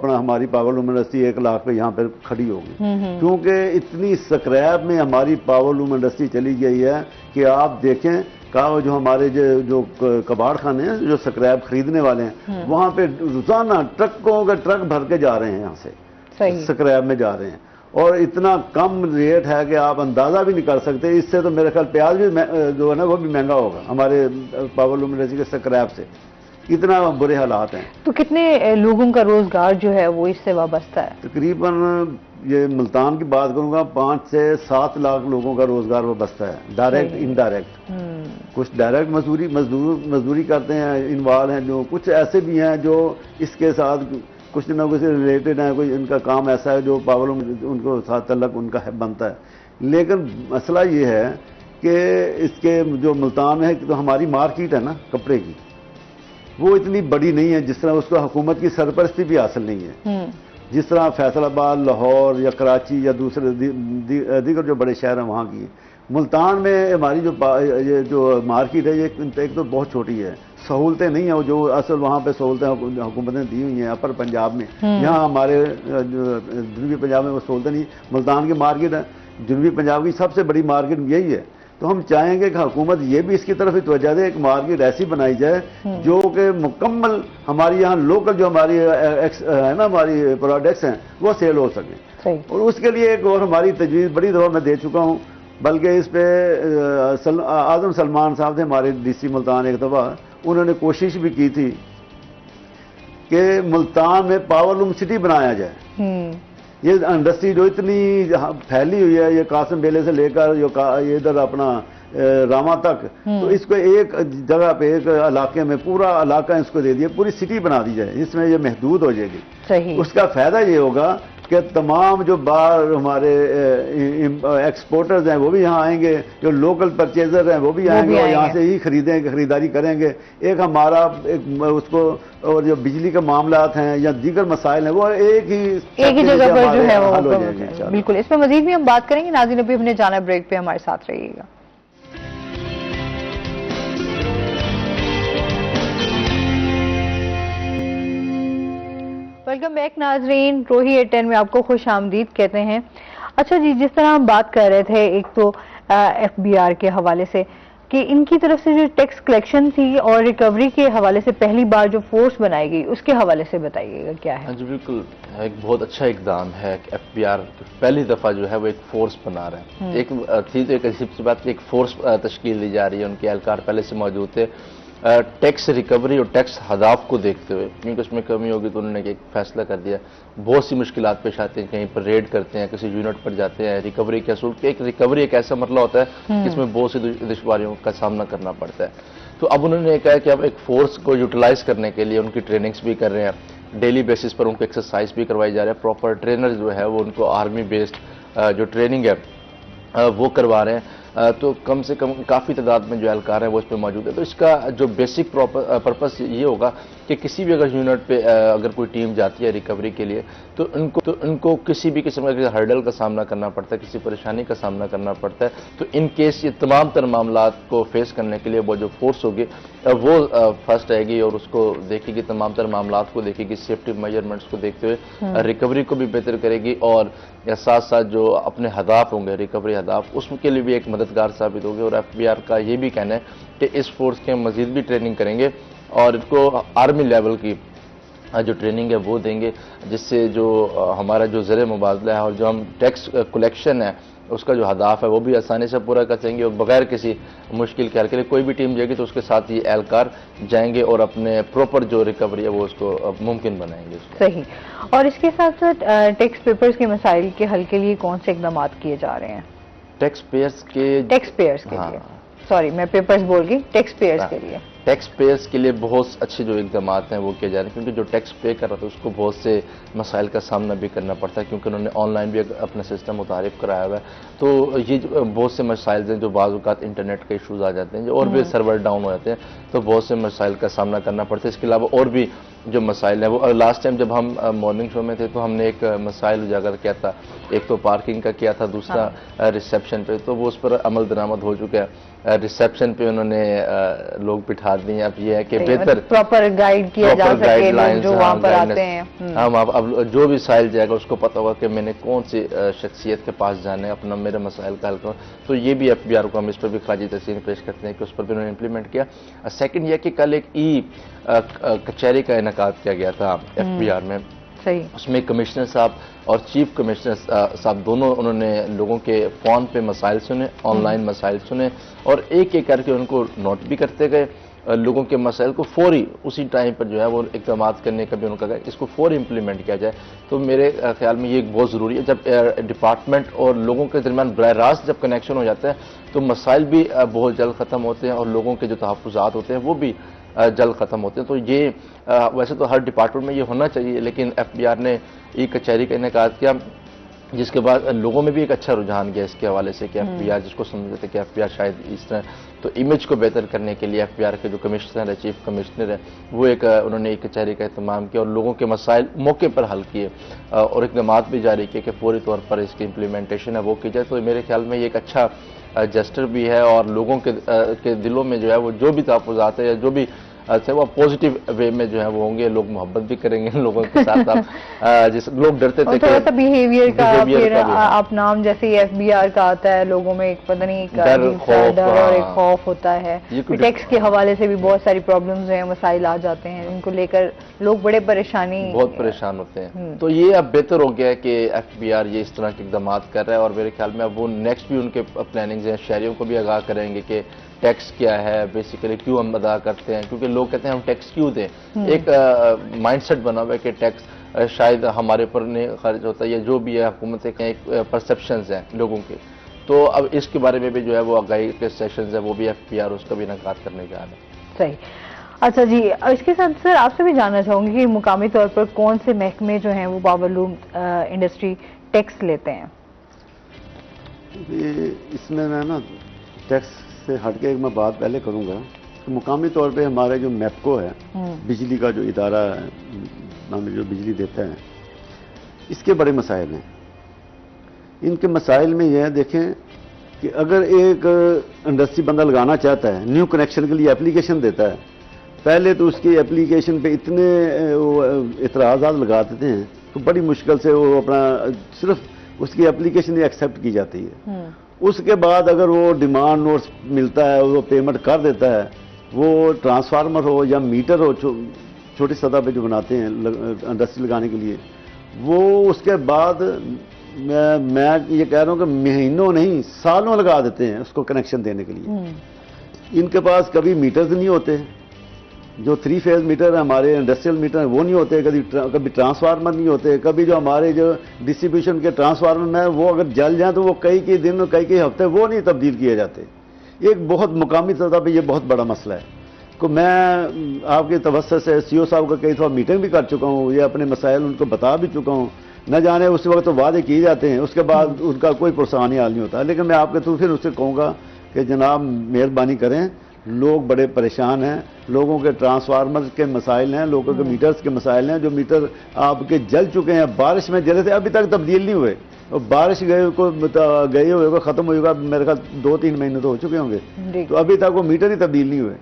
ہماری پاور لوم انڈسٹری 1 لاکھ پہ یہاں پہ کھڑی ہوگی، کیونکہ اتنی سکریپ میں ہماری پاور لوم انڈسٹری چلی گئی ہے کہ آپ دیکھیں جو ہمارے جو کباڑ خانے ہیں جو سکریپ خریدنے والے ہیں وہاں پہ روزانہ ٹرکوں کے ٹرک بھر کے جا رہے ہیں یہاں سے سکریپ میں جا رہے ہیں، اور اتنا کم ریٹ ہے کہ آپ اندازہ بھی نہیں کر سکتے. اس سے تو میرے خیال پیاز بھی جو ہے نا وہ بھی مہنگا ہوگا ہمارے پاورلوم انڈسٹری کے سکریپ سے. اتنا برے حالات ہیں. تو کتنے لوگوں کا روزگار جو ہے وہ اس سے وابستہ ہے؟ تقریباً یہ ملتان کی بات کروں گا 5 سے 7 لاکھ لوگوں کا روزگار وابستہ ہے، ڈائریکٹ انڈائریکٹ. کچھ ڈائریکٹ مزدوری کرتے ہیں، انوالو ہیں، جو کچھ ایسے بھی ہیں جو اس کے ساتھ کچھ نہ کچھ ریلیٹڈ ہیں، کوئی ان کا کام ایسا ہے جو پاورلوم ان کو ساتھ تعلق ان کا بنتا ہے. لیکن مسئلہ یہ ہے کہ اس کے جو ملتان ہے تو ہماری مارکیٹ ہے نا کپڑے کی، وہ اتنی بڑی نہیں ہے جس طرح اس کو حکومت کی سرپرستی بھی حاصل نہیں ہے. جس طرح فیصل آباد، لاہور یا کراچی یا دوسرے دیگر جو بڑے شہر ہیں وہاں کی. ملتان میں ہماری جو مارکیٹ ہے یہ ایک تو بہت چھوٹی ہے، سہولتیں نہیں ہیں جو اصل وہاں پہ سہولتیں حکومتیں دی ہوئی ہیں اپر پنجاب میں. یہاں ہمارے جنوبی پنجاب میں وہ سہولتیں نہیں. ملتان کی مارکیٹ ہے، جنوبی پنجاب کی سب سے بڑی مارکیٹ یہی ہے. تو ہم چاہیں گے کہ حکومت یہ بھی اس کی طرف توجہ دے، ایک مارکیٹ ایسی بنائی جائے جو کہ مکمل ہماری یہاں لوکل جو ہماری ہے نا ہماری پروڈکٹس ہیں وہ سیل ہو سکیں. اور اس کے لیے ایک اور ہماری تجویز بڑی دفعہ میں دے چکا ہوں، بلکہ اس پہ اعظم سلمان صاحب تھے ہمارے ڈی سی ملتان، ایک دفعہ انہوں نے کوشش بھی کی تھی کہ ملتان میں پاورلوم سٹی بنایا جائے. یہ انڈسٹری جو اتنی پھیلی ہوئی ہے، یہ قاسم بیلے سے لے کر یہ ادھر اپنا راما تک، تو اس کو ایک جگہ پہ ایک علاقے میں پورا علاقہ اس کو دے دیا، پوری سٹی بنا دی جائے جس میں یہ محدود ہو جائے گی. اس کا فائدہ یہ ہوگا کہ تمام جو باہر ہمارے ایکسپورٹرز ہیں وہ بھی یہاں آئیں گے، جو لوکل پرچیزر ہیں وہ بھی آئیں گے اور یہاں سے ہی خریداری کریں گے. ایک ہمارا اس کو اور جو بجلی کے معاملات ہیں یا دیگر مسائل ہیں وہ ایک ہی جگہ پر جو ہے وہ حل ہو جائیں گے. بالکل. اس پہ مزید بھی ہم بات کریں گے. ناظرین ابھی ہم نے جانا بریک پہ، ہمارے ساتھ رہیے گا. ویلکم بیک ناظرین، روہی 810 میں آپ کو خوش آمدید کہتے ہیں. اچھا جی، جس طرح ہم بات کر رہے تھے ایک تو ایف بی آر کے حوالے سے کہ ان کی طرف سے جو ٹیکس کلیکشن تھی اور ریکوری کے حوالے سے پہلی بار جو فورس بنائی گئی اس کے حوالے سے بتائیے گا کیا ہے؟ جی بالکل، ایک بہت اچھا اقدام ہے کہ ایف بی آر پہلی دفعہ جو ہے وہ ایک فورس بنا رہے ہیں. ایک تھی تو ایک عجیب سی بات کہ ایک فورس تشکیل دی جا رہی ہے، ان کے اہلکار پہلے سے موجود تھے. ٹیکس ریکوری اور ٹیکس ہداف کو دیکھتے ہوئے کیونکہ اس میں کمی ہوگی تو انہوں نے ایک فیصلہ کر دیا. بہت سی مشکلات پیش آتی ہیں، کہیں پر ریڈ کرتے ہیں، کسی یونٹ پر جاتے ہیں، ریکوری کے اصول. ایک ریکوری ایک ایسا مرحلہ ہوتا ہے جس میں بہت سی دشواریوں کا سامنا کرنا پڑتا ہے. تو اب انہوں نے کہا کہ اب ایک فورس کو یوٹیلائز کرنے کے لیے ان کی ٹریننگز بھی کر رہے ہیں، ڈیلی بیسس پر ان کو ایکسرسائز بھی کروائی جا رہا ہے. پراپر ٹرینر جو ہے وہ ان کو آرمی بیسڈ جو ٹریننگ ہے وہ کروا رہے ہیں. تو کم سے کم کافی تعداد میں جو اہلکار ہیں وہ اس پہ موجود ہے. تو اس کا جو بیسک پرپس یہ ہوگا کہ کسی بھی اگر یونٹ پہ اگر کوئی ٹیم جاتی ہے ریکوری کے لیے تو ان کو کسی بھی قسم کا ہرڈل کا سامنا کرنا پڑتا ہے، کسی پریشانی کا سامنا کرنا پڑتا ہے. تو ان کیس یہ تمام تر معاملات کو فیس کرنے کے لیے وہ جو فورس ہوگی وہ فرسٹ رہے گی اور اس کو دیکھے گی، تمام تر معاملات کو دیکھے گی، سیفٹی میجرمنٹس کو دیکھتے ہوئے ریکوری کو بھی بہتر کرے گی اور ساتھ ساتھ جو اپنے ہدف ہوں گے ریکوری ہدف اس کے لیے بھی ایک مددگار ثابت ہوگی. اور ایف بی آر کا یہ بھی کہنا ہے کہ اس فورس کے مزید بھی ٹریننگ کریں گے اور اس کو آرمی لیول کی جو ٹریننگ ہے وہ دیں گے، جس سے جو ہمارا جو زر مبادلہ ہے اور جو ہم ٹیکس کلیکشن ہے اس کا جو ہدف ہے وہ بھی آسانی سے پورا کر سکیں گے اور بغیر کسی مشکل کے حل کے لیے کوئی بھی ٹیم جائے گی تو اس کے ساتھ یہ اہلکار جائیں گے اور اپنے پراپر جو ریکوری ہے وہ اس کو ممکن بنائیں گے. صحیح. اور اس کے ساتھ ساتھ ٹیکس پیپرز کے مسائل کے حل کے لیے کون سے اقدامات کیے جا رہے ہیں؟ ٹیکس پیئرز کے لیے سوری میں پیپرز بول گئی، ٹیکس پیئرز کے لیے ٹیکس پیئرز کے لیے بہت اچھے جو اقدامات ہیں وہ کیے جا رہے ہیں کیونکہ جو ٹیکس پے کر رہا تھا اس کو بہت سے مسائل کا سامنا بھی کرنا پڑتا ہے کیونکہ انہوں نے آن لائن بھی اپنا سسٹم متعارف کرایا ہوا ہے. تو یہ بہت سے مسائل ہیں جو بعض اوقات انٹرنیٹ کے ایشوز آ جاتے ہیں اور بھی سرور ڈاؤن ہو جاتے ہیں تو بہت سے مسائل کا سامنا کرنا پڑتا ہے. اس کے علاوہ اور بھی جو مسائل ہیں وہ لاسٹ ٹائم جب ہم مارننگ شو میں تھے تو ہم نے ایک مسائل اجاگر کیا تھا، ایک تو پارکنگ کا کیا تھا، دوسرا ریسیپشن پہ، تو وہ اس پر عمل درآمد ہو چکا ہے. ریسیپشن پہ انہوں نے لوگ بٹھا دی ہیں. اب یہ ہے کہ بہتر پراپر گائیڈ کیا جا سکے لوگ جو وہاں پر آتے ہیں. ہم اب جو بھی سائل جائے گا اس کو پتا ہوگا کہ میں نے کون سی شخصیت کے پاس جانا ہے اپنا میرے مسائل کا حل کروں. تو یہ بھی ایف بی آر کو ہم اس پر بھی خراج تحسین پیش کرتے ہیں کہ اس پر بھی انہوں نے امپلیمنٹ کیا. سیکنڈ یہ کہ کل ایک کچہری کا انعقاد کیا گیا تھا ایف بی آر میں. اس میں کمشنر صاحب اور چیف کمشنر صاحب دونوں انہوں نے لوگوں کے فون پہ مسائل سنے, آن لائن مسائل سنے, اور ایک ایک کر کے ان کو نوٹ بھی کرتے گئے. لوگوں کے مسائل کو فوری اسی ٹائم پر جو ہے وہ اقدامات کرنے کا بھی ان کا کہا اس کو فوری امپلیمنٹ کیا جائے. تو میرے خیال میں یہ بہت ضروری ہے. جب ڈپارٹمنٹ اور لوگوں کے درمیان براہ راست جب کنیکشن ہو جاتا ہے تو مسائل بھی بہت جلد ختم ہوتے ہیں اور لوگوں کے جو تحفظات ہوتے ہیں وہ بھی جلد ختم ہوتے ہیں. تو یہ ویسے تو ہر ڈپارٹمنٹ میں یہ ہونا چاہیے, لیکن ایف بی آر نے ایک کچہری کا انعقاد کیا جس کے بعد لوگوں میں بھی ایک اچھا رجحان گیا اس کے حوالے سے کہ ایف بی آر جس کو سمجھتے تھے کہ ایف بی آر شاید اس طرح. تو امیج کو بہتر کرنے کے لیے ایف بی آر کے جو کمشنر ہے, چیف کمشنر ہے, وہ انہوں نے ایک کچہری کا اہتمام کیا اور لوگوں کے مسائل موقع پر حل کیے اور اقدامات بھی جاری کیے کہ فوری طور پر اس کی امپلیمنٹیشن ہے وہ کی جائے. تو میرے خیال میں یہ ایک اچھا جسٹر بھی ہے اور لوگوں کے دلوں میں جو ہے وہ جو بھی تحفظات ہے یا جو بھی وہ پازیٹیو وے میں جو ہے وہ ہوں گے, لوگ محبت بھی کریں گے لوگوں کے ساتھ. جس لوگ ڈرتے تھے تھوڑا سا بیہیویئر کا پھر آپ نام جیسے ایف بی آر کا آتا ہے لوگوں میں ایک پتہ نہیں ڈر اور ایک خوف ہوتا ہے. ٹیکس کے حوالے سے بھی بہت ساری پرابلمز ہیں, مسائل آ جاتے ہیں ان کو لے کر لوگ بہت پریشان ہوتے ہیں. تو یہ اب بہتر ہو گیا ہے کہ ایف بی آر یہ اس طرح کے اقدامات کر رہا ہے اور میرے خیال میں اب وہ نیکسٹ بھی ان کے پلاننگز ہیں, شہریوں کو بھی آگاہ کریں گے کہ ٹیکس کیا ہے, بیسیکلی کیوں ہم ادا کرتے ہیں, کیونکہ لوگ کہتے ہیں ہم ٹیکس کیوں دیں. ایک مائنڈ سیٹ بنا ہوا ہے کہ ٹیکس شاید ہمارے پر نہیں خارج ہوتا, یا جو بھی ہے حکومت کے ایک پرسیپشنز ہیں لوگوں کے. تو اب اس کے بارے میں بھی جو ہے وہ آگاہی کے سیشنز ہیں وہ بھی ایف پی آر اس کا بھی انعقاد کرنے جا رہے ہیں. صحیح. اچھا جی, اس کے ساتھ سر آپ سے بھی جاننا چاہوں گی کہ مقامی طور پر کون سے محکمے جو ہیں وہ باولوم انڈسٹری ٹیکس لیتے ہیں؟ اس میں نا ٹیکس سے ہٹ کے ایک میں بات پہلے کروں گا کہ مقامی طور پہ ہمارے جو میپکو ہے, بجلی کا جو ادارہ ہے, ہمیں جو بجلی دیتا ہے, اس کے بڑے مسائل ہیں. ان کے مسائل میں یہ ہے دیکھیں کہ اگر ایک انڈسٹری بندہ لگانا چاہتا ہے, نیو کنیکشن کے لیے اپلیکیشن دیتا ہے, پہلے تو اس کی اپلیکیشن پہ اتنے اعتراضات لگا دیتے ہیں تو بڑی مشکل سے وہ اپنا صرف اس کی اپلیکیشن ہی ایکسیپٹ کی جاتی ہے. اس کے بعد اگر وہ ڈیمانڈ نوٹس ملتا ہے, وہ پیمنٹ کر دیتا ہے, وہ ٹرانسفارمر ہو یا میٹر ہو چھوٹی سطح پہ جو بناتے ہیں انڈسٹری لگانے کے لیے, وہ اس کے بعد میں یہ کہہ رہا ہوں کہ مہینوں نہیں سالوں لگا دیتے ہیں اس کو کنیکشن دینے کے لیے. ان کے پاس کبھی میٹرز نہیں ہوتے, جو 3 فیز میٹر ہیں ہمارے انڈسٹریل میٹر ہیں وہ نہیں ہوتے, کبھی ٹرانسفارمر نہیں ہوتے, کبھی جو ہمارے جو ڈسٹریبیوشن کے ٹرانسفارمر ہیں وہ اگر جل جائیں تو وہ کئی دن کئی ہفتے وہ نہیں تبدیل کیے جاتے. ایک بہت مقامی سطح پہ یہ بہت بڑا مسئلہ ہے. تو میں آپ کے توسط سے سی او صاحب کا کئی دفعہ میٹنگ بھی کر چکا ہوں, یہ اپنے مسائل ان کو بتا بھی چکا ہوں. نہ جانے اس وقت تو وعدے کیے جاتے ہیں, اس کے بعد ان کا کوئی پرسانی حال نہیں ہوتا. لیکن میں آپ کے تھرو پھر اس سے کہوں گا کہ جناب مہربانی کریں, لوگ بڑے پریشان ہیں, لوگوں کے ٹرانسفارمر کے مسائل ہیں, لوگوں کے میٹرز کے مسائل ہیں. جو میٹر آپ کے جل چکے ہیں, بارش میں جلے تھے, ابھی تک تبدیل نہیں ہوئے. بارش گئے ہوئے کو ختم ہوئے گا, میرے خیال 2-3 مہینے تو ہو چکے ہوں گے, تو ابھی تک وہ میٹر ہی تبدیل نہیں ہوئے.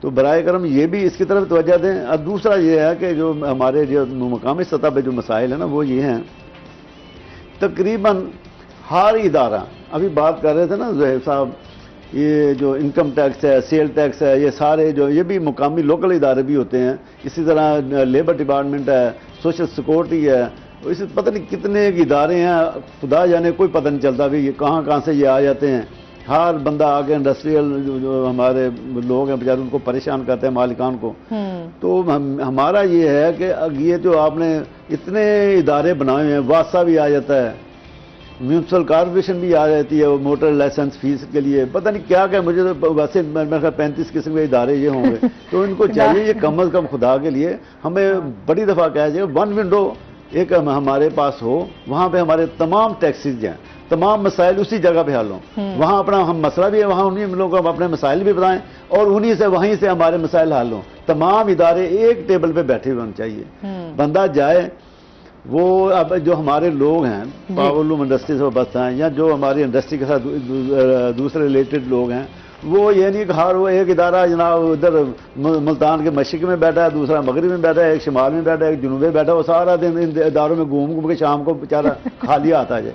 تو برائے کرم یہ بھی اس کی طرف توجہ دیں. اور دوسرا یہ ہے کہ جو ہمارے جو مقامی سطح پہ جو مسائل ہیں نا وہ یہ ہیں, تقریباً ہر ادارہ, ابھی بات کر رہے تھے نا زہیر صاحب, یہ جو انکم ٹیکس ہے, سیل ٹیکس ہے, یہ سارے جو یہ بھی مقامی لوکل ادارے بھی ہوتے ہیں. اسی طرح لیبر ڈپارٹمنٹ ہے, سوشل سیکورٹی ہے, اسی پتہ نہیں کتنے ادارے ہیں, خدا جانے کوئی پتہ نہیں چلتا بھی یہ کہاں سے یہ آ جاتے ہیں. ہر بندہ آگے انڈسٹریل جو ہمارے لوگ ہیں بیچارے ان کو پریشان کرتے ہیں, مالکان کو. تو ہمارا یہ ہے کہ یہ جو آپ نے اتنے ادارے بنائے ہیں, واسطہ بھی آ جاتا ہے, میونسپل کارپوریشن بھی آ جاتی ہے, موٹر لائسنس فیس کے لیے پتہ نہیں کیا مجھے تو ویسے میرے خیال 35 قسم کے ادارے یہ ہوں گے. تو ان کو چاہیے یہ کم از کم خدا کے لیے ہمیں بڑی دفعہ کہا جائے 1 ونڈو ایک ہمارے پاس ہو, وہاں پہ ہمارے تمام ٹیکسز جائیں, تمام مسائل اسی جگہ پہ حل ہوں. وہاں اپنا ہم مسئلہ بھی ہے, وہاں انہیں لوگوں کو اپنے مسائل بھی بتائیں اور وہیں سے ہمارے مسائل حل ہوں. تمام ادارے ایک ٹیبل پہ بیٹھے ہونے چاہیے. بندہ جائے, وہ اب جو ہمارے لوگ ہیں پاورلوم انڈسٹری سے وابستہ ہیں یا جو ہماری انڈسٹری کے ساتھ دوسرے ریلیٹڈ لوگ ہیں, وہ یہ نہیں کہ ہر وہ ایک ادارہ جناب ادھر ملتان کے مشرق میں بیٹھا ہے، دوسرا مغرب میں بیٹھا ہے، ایک شمال میں بیٹھا ہے، ایک جنوب میں بیٹھا ہے، وہ سارا دن ان اداروں میں گھوم کے شام کو بیچارہ خالی آتا ہے.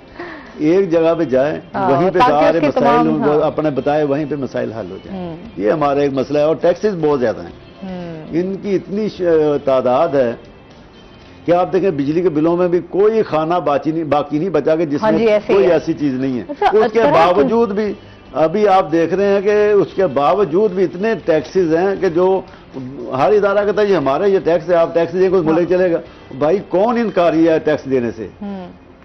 ایک جگہ پہ جائے وہیں پہ سارے مسائل اپنے بتائے، وہیں پہ مسائل حل ہو جائیں. یہ ہمارا ایک مسئلہ ہے. اور ٹیکسز بہت زیادہ ہیں، ان کی اتنی تعداد ہے کہ آپ دیکھیں بجلی کے بلوں میں بھی کوئی کھانا باقی نہیں بچا کہ جس میں کوئی ایسی چیز نہیں ہے. اس کے باوجود بھی ابھی آپ دیکھ رہے ہیں کہ اس کے باوجود بھی اتنے ٹیکسز ہیں کہ جو ہر ادارہ کہتا ہے یہ ہمارا یہ ٹیکس ہے، آپ ٹیکس دیں کوئی ملک چلے گا. بھائی کون انکاری ہے ٹیکس دینے سے؟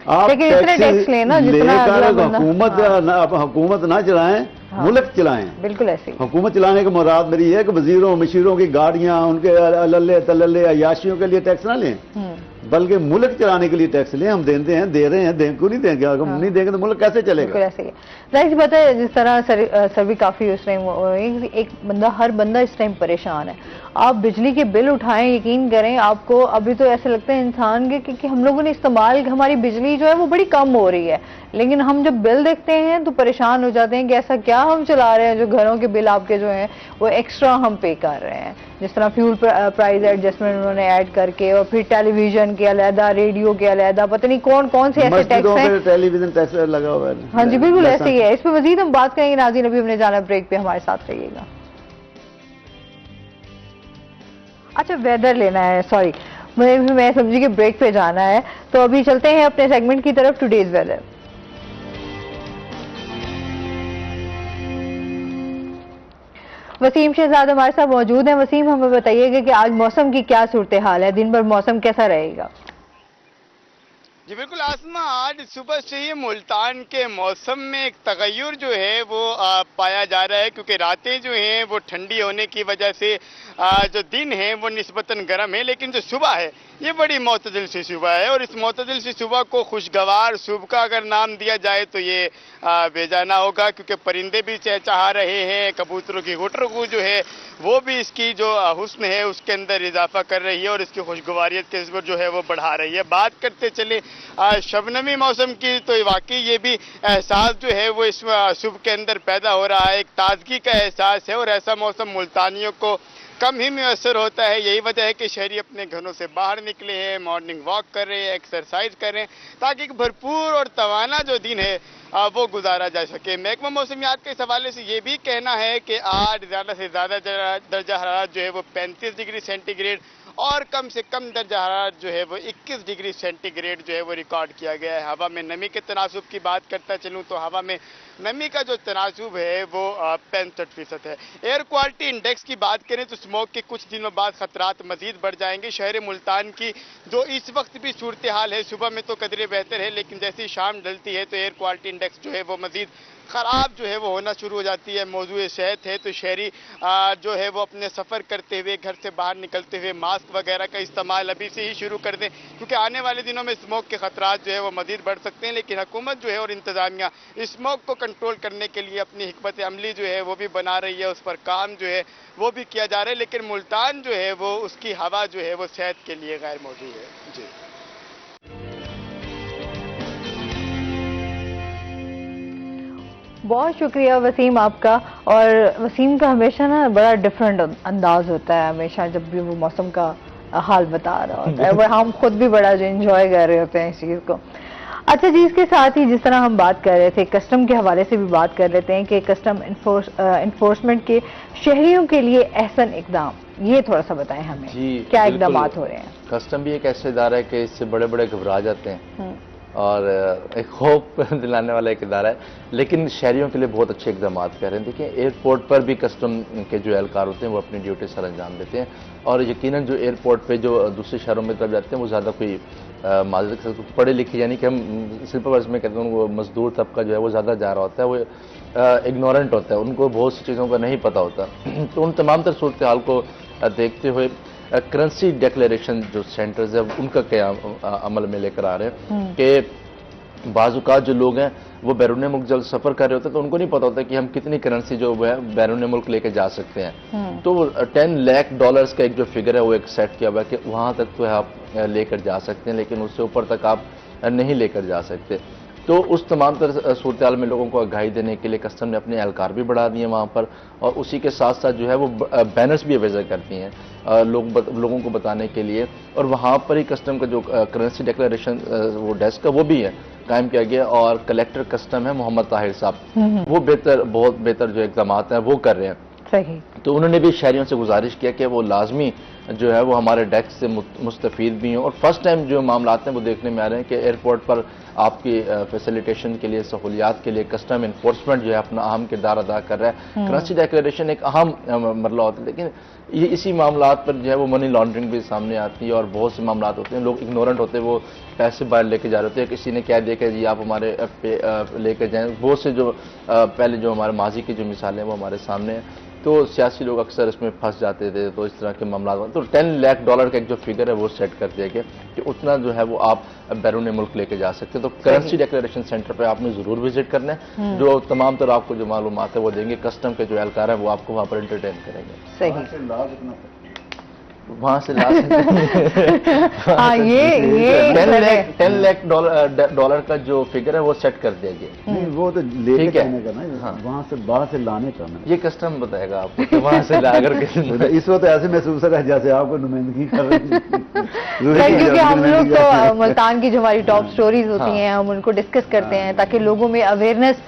آپ ٹیکس لے کر حکومت نہ چلائیں، ملک چلائیں. بالکل ایسے حکومت چلانے کا مراد میری یہ ہے کہ وزیروں مشیروں کی گاڑیاں، ان کے للے تللے عیاشیوں کے لیے ٹیکس نہ لیں، بلکہ ملک چلانے کے لیے ٹیکس لیں. ہم دیتے ہیں، دے رہے ہیں، کیوں نہیں دیں گے؟ ہم نہیں دیں گے تو ملک کیسے چلے گا؟ ایسے ہی ظاہر سی بات ہے. جس طرح سر بھی کافی اس ٹائم ایک بندہ، ہر بندہ اس ٹائم پریشان ہے. آپ بجلی کے بل اٹھائیں، یقین کریں آپ کو ابھی تو ایسے لگتا ہے انسان کے کہ ہم لوگوں نے استعمال، ہماری بجلی جو ہے وہ بڑی کم ہو رہی ہے، لیکن ہم جب بل دیکھتے ہیں تو پریشان ہو جاتے ہیں کہ ایسا کیا ہم چلا رہے ہیں جو گھروں کے بل آپ کے جو ہیں وہ ایکسٹرا ہم پے کر رہے ہیں. جس طرح فیول پرائز ایڈجسٹمنٹ انہوں نے ایڈ کر کے، اور پھر ٹیلی ویژن کے علیحدہ، ریڈیو کے علیحدہ، پتہ نہیں کون سے ایسے ٹیکس ہیں. ٹیلی ویژن ٹیکس لگا ہوا ہے. ہاں جی بالکل ایسے ہی ہے. اس پہ مزید ہم بات کریں گے. ناظرین ابھی ہم نے جانا بریک پہ، ہمارے ساتھ رہیے گا. اچھا ویدر لینا ہے، سوری میں سمجھی کہ بریک پہ جانا ہے، تو ابھی چلتے ہیں اپنے سیگمنٹ کی طرف، ٹوڈیز ویدر. وسیم شہزاد ہمارے ساتھ موجود ہیں. وسیم ہمیں بتائیے گا کہ آج موسم کی کیا صورتحال ہے، دن بھر موسم کیسا رہے گا؟ جی بالکل آسما، آج صبح سے ہی ملتان کے موسم میں ایک تغیر جو ہے وہ پایا جا رہا ہے، کیونکہ راتیں جو ہیں وہ ٹھنڈی ہونے کی وجہ سے جو دن ہے وہ نسبتاً گرم ہے، لیکن جو صبح ہے یہ بڑی معتدل سی صبح ہے. اور اس معتدل سی صبح کو خوشگوار صبح کا اگر نام دیا جائے تو یہ بیجانا ہوگا، کیونکہ پرندے بھی چہچہا رہے ہیں، کبوتروں کی گٹرگو جو ہے وہ بھی اس کی جو حسن ہے اس کے اندر اضافہ کر رہی ہے، اور اس کی خوشگواریت کے جو ہے وہ بڑھا رہی ہے. بات کرتے چلے شبنمی موسم کی، تو واقعی یہ بھی احساس جو ہے وہ اس صبح کے اندر پیدا ہو رہا ہے. ایک تازگی کا احساس ہے، اور ایسا موسم ملتانیوں کو کم ہی میسر ہوتا ہے. یہی وجہ ہے کہ شہری اپنے گھروں سے باہر نکلے ہیں، مارننگ واک کر رہے ہیں، ایکسرسائز کر رہے ہیں، تاکہ ایک بھرپور اور توانا جو دن ہے وہ گزارا جا سکے. محکمہ موسمیات کے اس حوالے سے یہ بھی کہنا ہے کہ آج زیادہ سے زیادہ درجہ حرارت جو ہے وہ 35 ڈگری سینٹی گریڈ اور کم سے کم درجہ حرارت جو ہے وہ 21 ڈگری سینٹی گریڈ جو ہے وہ ریکارڈ کیا گیا ہے. ہوا میں نمی کے تناسب کی بات کرتا چلوں تو ہوا میں نمی کا جو تناسب ہے وہ 65% ہے. ایئر کوالٹی انڈیکس کی بات کریں تو اسموگ کے کچھ دنوں بعد خطرات مزید بڑھ جائیں گے. شہر ملتان کی جو اس وقت بھی صورتحال ہے، صبح میں تو قدرے بہتر ہے، لیکن جیسی شام ڈلتی ہے تو ایئر کوالٹی انڈیکس جو ہے وہ مزید خراب جو ہے وہ ہونا شروع ہو جاتی ہے. موضوع صحت ہے تو شہری جو ہے وہ اپنے سفر کرتے ہوئے، گھر سے باہر نکلتے ہوئے ماسک وغیرہ کا استعمال ابھی سے ہی شروع کر دیں، کیونکہ آنے والے دنوں میں اسموگ کے خطرات جو ہے وہ مزید بڑھ سکتے ہیں. لیکن حکومت جو ہے اور انتظامیہ اسموگ کو کنٹرول کرنے کے لیے اپنی حکمت عملی جو ہے وہ بھی بنا رہی ہے، اس پر کام جو ہے وہ بھی کیا جا رہا ہے. لیکن ملتان جو ہے وہ اس کی ہوا جو ہے وہ صحت کے لیے غیر موجود ہے. جی بہت شکریہ وسیم آپ کا. اور وسیم کا ہمیشہ نا بڑا ڈفرینٹ انداز ہوتا ہے، ہمیشہ جب بھی وہ موسم کا حال بتا رہا ہوتا ہے، ہم خود بھی بڑا جو انجوائے کر رہے ہوتے ہیں اس چیز کو. اچھا جی، اس کے ساتھ ہی جس طرح ہم بات کر رہے تھے کسٹم کے حوالے سے بھی بات کر لیتے ہیں کہ کسٹم انفورسمنٹ کے شہریوں کے لیے احسن اقدام، یہ تھوڑا سا بتائیں ہمیں کیا اقدامات ہو رہے ہیں. کسٹم بھی ایک ایسا ادارہ ہے کہ اس سے بڑے بڑے گھبرا جاتے ہیں اور ایک خوف دلانے والا ایک ادارہ ہے، لیکن شہریوں کے لیے بہت اچھے اقدامات کر رہے ہیں. دیکھیں ایئرپورٹ پر بھی کسٹم کے جو اہلکار ہوتے ہیں وہ اپنی ڈیوٹی سر انجام دیتے ہیں، اور یقیناً جو ایئرپورٹ پہ جو دوسرے شہروں میں طرف جاتے ہیں وہ زیادہ کوئی معذرت کے ساتھ پڑھے لکھے، یعنی کہ ہم سمپل ورڈز میں کہتے ہیں وہ مزدور طبقہ جو ہے وہ زیادہ جا رہا ہوتا ہے، وہ اگنورنٹ ہوتا ہے، ان کو بہت سی چیزوں کا نہیں پتہ ہوتا. تو ان تمام تر صورتحال کو دیکھتے ہوئے کرنسی ڈیکلیریشن جو سینٹرز ہیں ان کا قیام عمل میں لے کر آ رہے ہیں کہ بعض اوقات جو لوگ ہیں وہ بیرون ملک جب سفر کر رہے ہوتے ہیں تو ان کو نہیں پتا ہوتا کہ ہم کتنی کرنسی جو ہے بیرون ملک لے کے جا سکتے ہیں. تو $10 لاکھ کا ایک جو فگر ہے وہ ایک سیٹ کیا ہوا ہے کہ وہاں تک تو آپ لے کر جا سکتے ہیں، لیکن اس سے اوپر تک آپ نہیں لے کر جا سکتے. تو اس تمام صورتحال میں لوگوں کو آگاہی دینے کے لیے کسٹم نے اپنے اہلکار بھی بڑھا دیے وہاں پر، اور اسی کے ساتھ ساتھ جو ہے وہ بینرز بھی وضع کرتی ہیں لوگوں کو بتانے کے لیے، اور وہاں پر ہی کسٹم کا جو کرنسی ڈیکلیریشن وہ ڈیسک کا وہ بھی ہے قائم کیا گیا، اور کلیکٹر کسٹم ہے محمد طاہر صاحب، وہ بہت بہتر جو اقدامات ہیں وہ کر رہے ہیں۔ صحیح۔ تو انہوں نے بھی شہریوں سے گزارش کیا کہ وہ لازمی جو ہے وہ ہمارے ڈیسک سے مستفید بھی ہوں، اور فرسٹ ٹائم جو معاملات ہیں وہ دیکھنے میں آ رہے ہیں کہ ایئرپورٹ پر آپ کی فیسیلیٹیشن کے لیے، سہولیات کے لیے کسٹم انفورسمنٹ جو ہے اپنا اہم کردار ادا کر رہا ہے۔ کرنسی ڈیکلیریشن ایک اہم مرحلہ ہوتا ہے، لیکن یہ اسی معاملات پر جو ہے وہ منی لانڈرنگ بھی سامنے آتی ہے، اور بہت سے معاملات ہوتے ہیں لوگ اگنورنٹ ہوتے ہیں، وہ پیسے باہر لے کے جا رہے ہوتے ہیں، کسی نے کہہ دیا کہ جی آپ ہمارے لے کے جائیں، بہت سے جو پہلے جو ہمارے ماضی کی جو مثالیں ہیں وہ ہمارے سامنے ہیں، تو سیاسی لوگ اکثر اس میں پھنس جاتے تھے، تو اس طرح کے معاملات، تو $10 لاکھ کا ایک جو فگر ہے وہ سیٹ کر دیا گیا کہ اتنا جو ہے وہ آپ بیرون ملک لے کے جا سکتے ہیں۔ تو کرنسی ڈیکلیریشن سینٹر پہ آپ نے ضرور وزٹ کرنا ہے، جو تمام طرح آپ کو جو معلومات ہے وہ دیں گے، کسٹم کے جو اہلکار ہیں وہ آپ کو وہاں پر انٹرٹین کریں گے۔ صحیح۔ وہاں سے لا سکتے ہاں، یہ $10 لاکھ کا جو فگر ہے وہ سیٹ کر دیا گیا۔ نہیں، وہ تو لے کے جانے کا نا، وہاں سے باہر سے لانے کا نا، یہ کسٹم بتائے گا آپ کو کہ وہاں سے لا کر کے اس وقت ایسے محسوس ہے جیسے آپ کو نمائندگی کر رہے ہیں، کیونکہ ہم لوگ تو ملتان کی جو ہماری ٹاپ سٹوریز ہوتی ہیں ہم ان کو ڈسکس کرتے ہیں تاکہ لوگوں میں اویئرنیس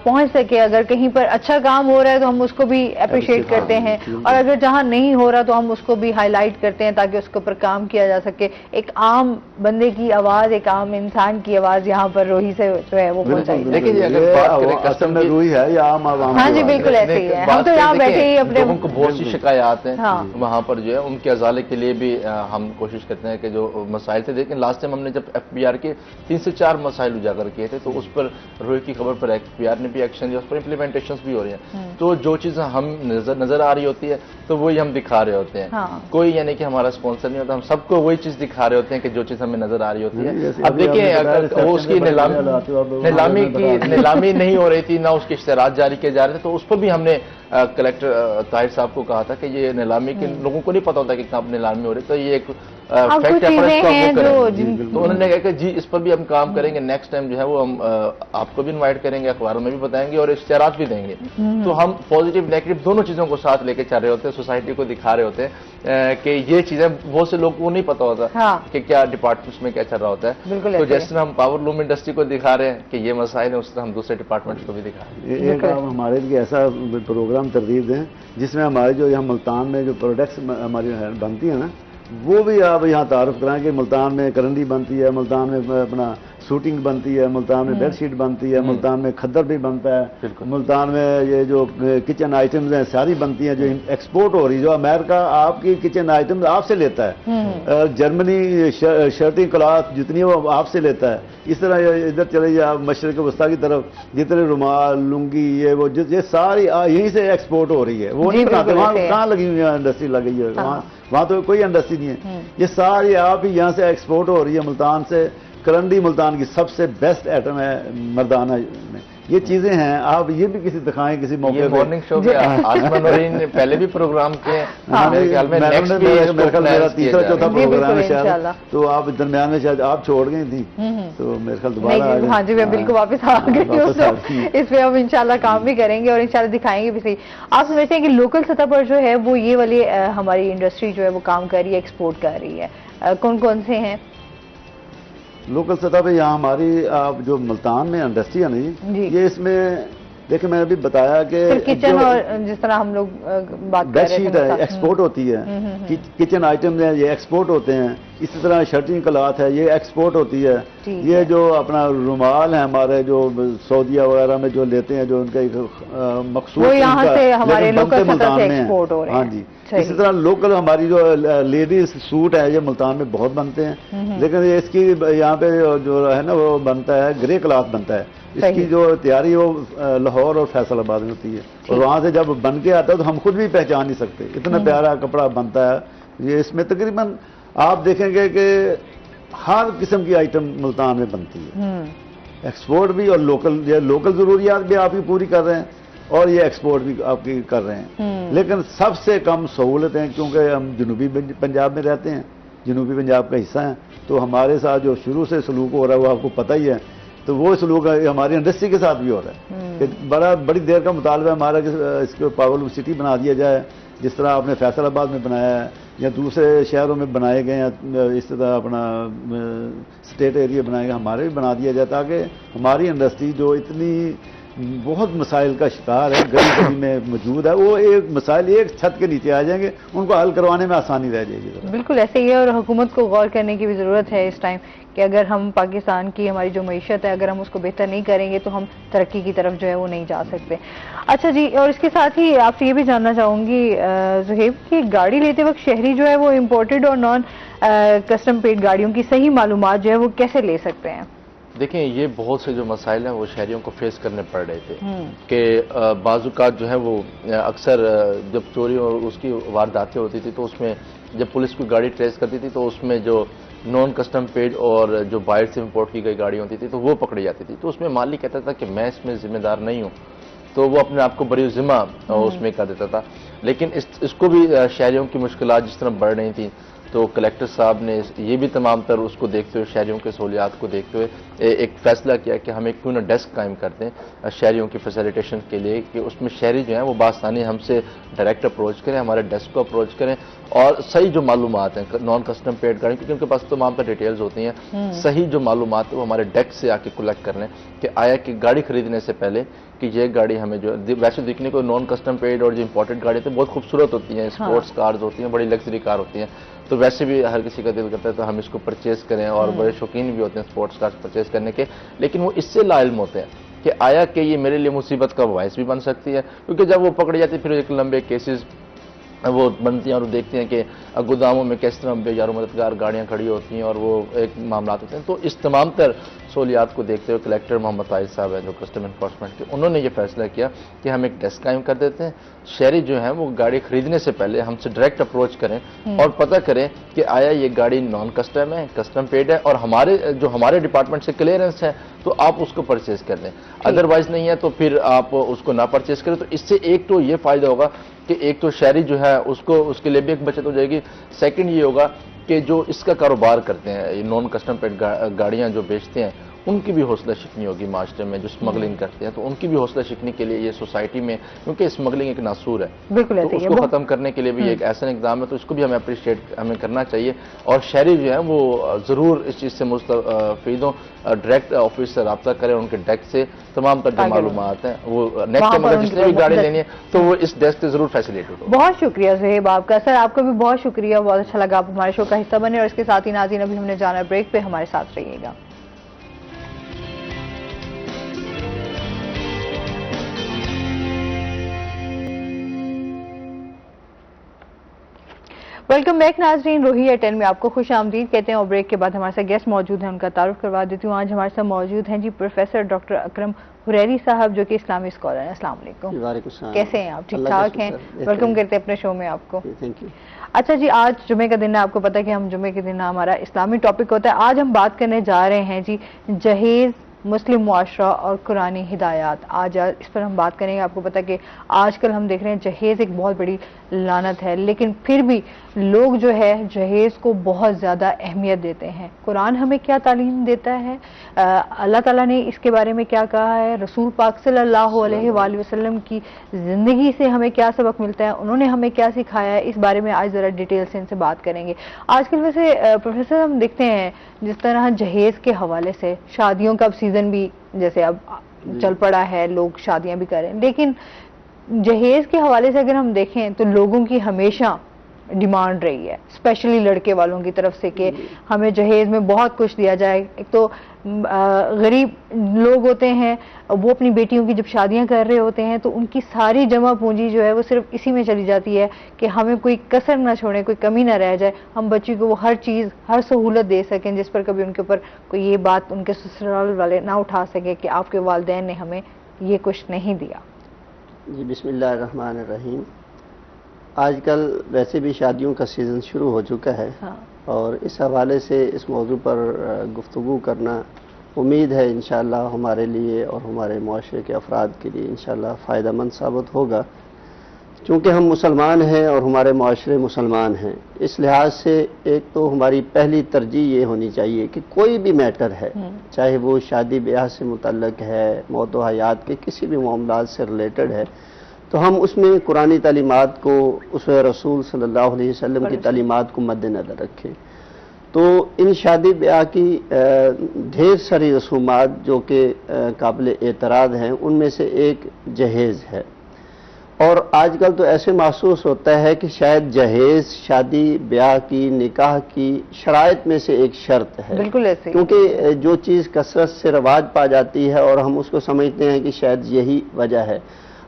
پہنچ سکے۔ اگر کہیں پر اچھا کام ہو رہا ہے تو ہم اس کو بھی اپریشیٹ کرتے ہیں، اور اگر جہاں نہیں ہو رہا تو ہم اس کو بھی ہائی لائٹ کرتے ہیں تاکہ اس کے اوپر کام کیا جا سکے۔ ایک عام بندے کی آواز، ایک عام انسان کی آواز یہاں پر روہی سے جو ہے وہ پہنچائی جائے۔ دیکھیں اگر بات کریں کسٹم میں روئی ہے یا عام عوام؟ ہاں جی بالکل ایسے ہی ہے، ہم تو یہاں بیٹھے ہی اپنے لوگوں کو بہت سی شکایات ہیں وہاں پر جو ہے ان کے ازالے کے لیے بھی ہم کوشش کرتے ہیں کہ جو مسائل تھے، لیکن لاسٹ ٹائم ہم نے جب FBR کے 3 سے 4 مسائل اجاگر کیے تھے تو اس پر روئی کی خبر پر FBR نے بھی ایکشن لیا، اس پر امپلیمنٹیشنز بھی ہو رہی ہیں، تو جو چیزیں ہم نظر آ رہی ہوتی ہے تو وہی ہم دکھا رہے ہوتے ہیں، کوئی یعنی کہ ہمارا اسپانسر نہیں ہوتا، ہم سب کو وہی چیز دکھا رہے ہوتے ہیں کہ جو چیز ہمیں نظر آ رہی ہوتی ہے۔ اب دیکھیں اگر وہ اس کی نیلامی نہیں ہو رہی تھی، نہ اس کے اشتہارات جاری کیے جا رہے تھے، تو اس پر بھی ہم نے کلیکٹر طاہر صاحب کو کہا تھا کہ یہ نیلامی کے لوگوں کو نہیں پتا ہوتا کہ کب نیلامی ہو رہی، تو یہ ایک فیکٹ ہے، تو انہوں نے کہا کہ جی اس پر بھی ہم کام کریں گے، نیکسٹ ٹائم جو ہے وہ ہم آپ کو بھی انوائٹ کریں گے، اخباروں میں بھی بتائیں گے اور اشتہارات بھی دیں گے۔ تو ہم پازیٹیو نیگیٹو دونوں چیزوں کو ساتھ لے کے چل رہے ہوتے ہیں، سوسائٹی کو دکھا رہے ہوتے ہیں کہ یہ چیزیں بہت سے لوگوں کو نہیں پتا ہوتا کہ کیا ڈپارٹمنٹس میں کیا چل رہا ہوتا ہے۔ تو جیسے ہم پاور لوم انڈسٹری کو دکھا رہے ہیں کہ یہ مسائل ہیں، اس طرح ہم دوسرے ڈپارٹمنٹس کو بھی دکھا رہے ہیں۔ ایک ہمارے لیے ایسا پروگرام ترتیب دیں جس میں ہمارے جو یہاں ملتان میں جو پروڈکٹس ہماری بنتی ہیں نا، وہ بھی آپ یہاں تعارف کرائیں کہ ملتان میں کرنڈی بنتی ہے، ملتان میں اپنا سوٹنگ بنتی ہے، ملتان میں بیڈ شیٹ بنتی ہے، ملتان میں کھدر بھی بنتا ہے، ملتان میں یہ جو کچن آئٹمز ہیں ساری بنتی ہیں جو ایکسپورٹ ہو رہی ہے، جو امریکہ آپ کی کچن آئٹمز آپ سے لیتا ہے، جرمنی شرٹنگ کلاتھ جتنی وہ آپ سے لیتا ہے، اس طرح ادھر چلے جائے آپ مشرق وسطیٰ کی طرف، جتنے رومال لنگی یہ ساری یہیں سے ایکسپورٹ ہو رہی ہے، وہ نہیں بناتے، وہاں کہاں لگی ہوئی انڈسٹری لگی ہے، وہاں تو کوئی انڈسٹری نہیں ہے، یہ ساری آپ ہی یہاں سے ایکسپورٹ ہو رہی ہے ملتان سے۔ کرنڈی ملتان کی سب سے بیسٹ آئٹم ہے مردانہ میں، یہ چیزیں ہیں، آپ یہ بھی کسی دکھائیں کسی موقع پہ۔ مارننگ شو پہ آسما نورین نے پہلے بھی پروگرام کیے، میرے خیال میں میرا تیسرا چوتھا پروگرام ہے شاید، تو آپ درمیان میں شاید آپ چھوڑ گئی تھی، تو میرے خیال دوبارہ ہاں جی میں بالکل واپس آ گئی ہوں، اس پہ ہم انشاءاللہ کام بھی کریں گے اور انشاءاللہ دکھائیں گے بھی صحیح۔ آپ سمجھتے ہیں کہ لوکل سطح پر جو ہے وہ یہ والی ہماری انڈسٹری جو ہے وہ کام کر رہی ہے، ایکسپورٹ کر رہی ہے، کون کون سے ہیں لوکل سطح پہ؟ یہاں ہماری آپ جو ملتان میں انڈسٹری ہے نا جی، یہ اس میں دیکھیں میں ابھی بتایا کہ کچن اور جس طرح ہم لوگ بات کر رہے تھے بیڈ شیٹ ہے ایکسپورٹ ہوتی ہے، کچن آئٹم ہیں یہ ایکسپورٹ ہوتے ہیں، اسی طرح شرٹنگ کلاتھ ہے یہ ایکسپورٹ ہوتی ہے، یہ جو اپنا رومال ہے ہمارے جو سعودیہ وغیرہ میں جو لیتے ہیں جو ان کا ایک مخصوص ملتان میں ہے، ہاں جی۔ اسی طرح لوکل ہماری جو لیڈیز سوٹ ہے یہ ملتان میں بہت بنتے ہیں، لیکن اس کی یہاں پہ جو ہے نا وہ بنتا ہے گرے کلاتھ بنتا ہے، اس کی جو تیاری وہ لاہور اور فیصل آباد میں ہوتی ہے، اور وہاں سے جب بن کے آتا ہے تو ہم خود بھی پہچان نہیں سکتے، اتنا پیارا کپڑا بنتا ہے یہ۔ اس میں تقریباً آپ دیکھیں گے کہ ہر قسم کی آئٹم ملتان میں بنتی ہے، ایکسپورٹ بھی اور لوکل، یہ لوکل ضروریات بھی آپ کی پوری کر رہے ہیں اور یہ ایکسپورٹ بھی آپ کی کر رہے ہیں، لیکن سب سے کم سہولت ہیں کیونکہ ہم جنوبی پنجاب میں رہتے ہیں، جنوبی پنجاب کا حصہ ہیں، تو ہمارے ساتھ جو شروع سے سلوک ہو رہا ہے وہ آپ کو پتہ ہی ہے تو وہ سلوک ہماری انڈسٹری کے ساتھ بھی ہو رہا ہے کہ بڑی دیر کا مطالبہ ہے ہمارا کہ اس کو پاور سٹی بنا دیا جائے، جس طرح آپ نے فیصل آباد میں بنایا ہے یا دوسرے شہروں میں بنائے گئے ہیں، اس طرح اپنا اسٹیٹ ایریا بنائے گئے، ہمارے بھی بنا دیا جائے تاکہ ہماری انڈسٹری جو اتنی بہت مسائل کا شکار ہے، گلی گلی میں موجود ہے، وہ ایک مسائل ایک چھت کے نیچے آ جائیں گے، ان کو حل کروانے میں آسانی رہ جائے گی۔ بالکل ایسے ہی ہے، اور حکومت کو غور کرنے کی بھی ضرورت ہے اس ٹائم کہ اگر ہم پاکستان کی ہماری جو معیشت ہے اگر ہم اس کو بہتر نہیں کریں گے تو ہم ترقی کی طرف جو ہے وہ نہیں جا سکتے۔ اچھا جی، اور اس کے ساتھ ہی آپ سے یہ بھی جاننا چاہوں گی زہیب کہ گاڑی لیتے وقت شہری جو ہے وہ امپورٹڈ اور نان کسٹم پیڈ گاڑیوں کی صحیح معلومات جو ہے وہ کیسے لے سکتے ہیں؟ دیکھیں یہ بہت سے جو مسائل ہیں وہ شہریوں کو فیس کرنے پڑ رہے تھے کہ بعض اوقات جو ہے وہ اکثر جب چوری اور اس کی وارداتیں ہوتی تھی تو اس میں جب پولیس کوئی گاڑی ٹریس کرتی تھی تو اس میں جو نان کسٹم پیڈ اور جو باہر سے امپورٹ کی گئی گاڑی ہوتی تھی تو وہ پکڑی جاتی تھی، تو اس میں مالک کہتا تھا کہ میں اس میں ذمہ دار نہیں ہوں، تو وہ اپنے آپ کو بری ذمہ اس میں کر دیتا تھا۔ لیکن اس کو بھی شہریوں کی مشکلات جس طرح بڑھ رہی تھیں تو کلیکٹر صاحب نے یہ بھی تمام تر اس کو دیکھتے ہوئے شہریوں کے سہولیات کو دیکھتے ہوئے ایک فیصلہ کیا کہ ہم ایک کیوں نہ ڈیسک قائم کرتے ہیں شہریوں کی فیسیلیٹیشن کے لیے کہ اس میں شہری جو ہیں وہ بآسانی ہم سے ڈائریکٹ اپروچ کریں، ہمارے ڈیسک کو اپروچ کریں اور صحیح جو معلومات ہیں نان کسٹم پیڈ گاڑی کیونکہ ان کے پاس تمام تر ڈیٹیلز ہوتی ہیں، صحیح جو معلومات ہیں وہ ہمارے ڈیسک سے آ کے کلیکٹ کر لیں کہ آیا کہ گاڑی خریدنے سے پہلے کہ یہ گاڑی ہمیں جو ویسے دیکھنے کو نان کسٹم پیڈ اور جو امپورٹڈ گاڑی ہیں بہت خوبصورت ہوتی ہیں، اسپورٹس کارز ہوتی ہیں، بڑی لگژری کار ہوتی ہیں، تو ویسے بھی ہر کسی کا دل کرتا ہے تو ہم اس کو پرچیز کریں اور بڑے شوقین بھی ہوتے ہیں اسپورٹس کارز پرچیز کرنے کے، لیکن وہ اس سے لا علم ہوتے ہیں کہ آیا کہ یہ میرے لیے مصیبت کا باعث بھی بن سکتی ہے، کیونکہ جب وہ پکڑی جاتی ہے پھر ایک لمبے کیسز وہ بنتی ہیں اور دیکھتے ہیں کہ گوداموں میں کس طرح بے یار و مددگار گاڑیاں کھڑی ہوتی ہیں اور وہ ایک معاملات ہوتے ہیں، تو اس تمام تر سہولیات کو دیکھتے ہوئے کلیکٹر محمد طاہر صاحب ہیں جو کسٹم انفورسمنٹ کے، انہوں نے یہ فیصلہ کیا کہ ہم ایک ڈیسک قائم کر دیتے ہیں، شہری جو ہیں وہ گاڑی خریدنے سے پہلے ہم سے ڈائریکٹ اپروچ کریں اور پتہ کریں کہ آیا یہ گاڑی نان کسٹم ہے، کسٹم پیڈ ہے اور ہمارے ڈپارٹمنٹ سے کلیئرنس ہے تو آپ اس کو پرچیز کر دیں، ادروائز نہیں ہے تو پھر آپ اس کو نہ پرچیز کریں۔ تو اس سے ایک تو یہ فائدہ ہوگا کہ ایک تو شہری جو ہے اس کے لیے بھی ایک بچت ہو جائے گی، سیکنڈ یہ ہوگا کہ جو اس کا کاروبار کرتے ہیں نان کسٹم پیڈ گاڑیاں جو بیچتے ہیں ان کی بھی حوصلہ شکنی ہوگی معاشرے میں، جو اسمگلنگ کرتے ہیں تو ان کی بھی حوصلہ شکنی کے لیے یہ سوسائٹی میں، کیونکہ اسمگلنگ ایک ناسور ہے تو اس کو ختم کرنے کے لیے بھی ایک ایسا اقدام ہے، تو اس کو بھی ہمیں اپریشیٹ ہمیں کرنا چاہیے اور شہری جو ہیں وہ ضرور اس چیز سے مستفید ہوں، ڈائریکٹ آفس سے رابطہ کریں، ان کے ڈیسک سے تمام تر جو معلومات ہیں وہ نیکسٹ ٹائم اگر جس نے بھی گاڑی لینی ہے تو وہ اس ڈیسک سے ضرور فیسیلیٹیٹ ہو۔ بہت شکریہ زہیب آپ کا، سر آپ کا بھی بہت شکریہ، بہت اچھا لگا آپ ہمارے شو کا حصہ بنے، اور اس کے ساتھ ہی ناظرین ابھی ہم نے جانا بریک پہ، ہمارے ساتھ رہیے گا۔ ویلکم بیک ناظرین، روہی ایئرٹیل میں آپ کو خوش آمدید کہتے ہیں، اور بریک کے بعد ہمارے ساتھ گیسٹ موجود ہیں، ان کا تعارف کروا دیتی ہوں۔ آج ہمارے ساتھ موجود ہیں جی پروفیسر ڈاکٹر اکرم حریری صاحب جو کہ اسلامی اسکالر ہیں۔ السلام علیکم۔ وعلیکم السلام۔ کیسے ہیں آپ؟ ٹھیک ٹھاک ہیں؟ ویلکم کرتے ہیں اپنے شو میں آپ کو۔ Thank you. اچھا جی، آج جمعے کا دن ہے، آپ کو پتا ہے کہ ہم جمعے کے دن ہمارا اسلامی ٹاپک ہوتا ہے۔ آج ہم بات کرنے جا رہے ہیں جی جہیز، مسلم معاشرہ اور قرآنی ہدایات۔ آج اس پر ہم بات کریں گے۔ آپ کو پتا کہ آج کل ہم دیکھ رہے ہیں جہیز ایک بہت بڑی لعنت ہے، لیکن پھر بھی لوگ جو ہے جہیز کو بہت زیادہ اہمیت دیتے ہیں۔ قرآن ہمیں کیا تعلیم دیتا ہے، اللہ تعالیٰ نے اس کے بارے میں کیا کہا ہے، رسول پاک صلی اللہ علیہ وآلہ وسلم کی زندگی سے ہمیں کیا سبق ملتا ہے، انہوں نے ہمیں کیا سکھایا ہے، اس بارے میں آج ذرا ڈیٹیل سے ان سے بات کریں گے۔ آج کل ویسے پروفیسر ہم دیکھتے ہیں جس طرح جہیز کے حوالے سے شادیوں کا اب سیزن بھی جیسے اب چل پڑا ہے، لوگ شادیاں بھی کر رہے ہیں، لیکن جہیز کے حوالے سے اگر ہم دیکھیں تو لوگوں کی ہمیشہ ڈیمانڈ رہی ہے، اسپیشلی لڑکے والوں کی طرف سے کہ ہمیں جہیز میں بہت کچھ دیا جائے۔ ایک تو غریب لوگ ہوتے ہیں، وہ اپنی بیٹیوں کی جب شادیاں کر رہے ہوتے ہیں تو ان کی ساری جمع پونجی جو ہے وہ صرف اسی میں چلی جاتی ہے کہ ہمیں کوئی کسر نہ چھوڑیں، کوئی کمی نہ رہ جائے، ہم بچی کو وہ ہر چیز، ہر سہولت دے سکیں جس پر کبھی ان کے اوپر کوئی یہ بات ان کے سسرال والے نہ اٹھا سکے کہ آپ کے والدین نے ہمیں یہ کچھ نہیں دیا۔ جی بسم اللہ الرحمن الرحیم۔ آج کل ویسے بھی شادیوں کا سیزن شروع ہو چکا ہے اور اس حوالے سے اس موضوع پر گفتگو کرنا امید ہے انشاءاللہ ہمارے لیے اور ہمارے معاشرے کے افراد کے لیے انشاءاللہ فائدہ مند ثابت ہوگا۔ چونکہ ہم مسلمان ہیں اور ہمارے معاشرے مسلمان ہیں، اس لحاظ سے ایک تو ہماری پہلی ترجیح یہ ہونی چاہیے کہ کوئی بھی میٹر ہے، چاہے وہ شادی بیاہ سے متعلق ہے، موت و حیات کے کسی بھی معاملات سے ریلیٹڈ ہے، تو ہم اس میں قرآنی تعلیمات کو، اسوہ رسول صلی اللہ علیہ وسلم کی تعلیمات کو مد نظر رکھیں۔ تو ان شادی بیاہ کی ڈھیر ساری رسومات جو کہ قابل اعتراض ہیں، ان میں سے ایک جہیز ہے، اور آج کل تو ایسے محسوس ہوتا ہے کہ شاید جہیز شادی بیاہ کی، نکاح کی شرائط میں سے ایک شرط ہے، بالکل ایسے، کیونکہ جو چیز کثرت سے رواج پا جاتی ہے اور ہم اس کو سمجھتے ہیں کہ شاید یہی وجہ ہے،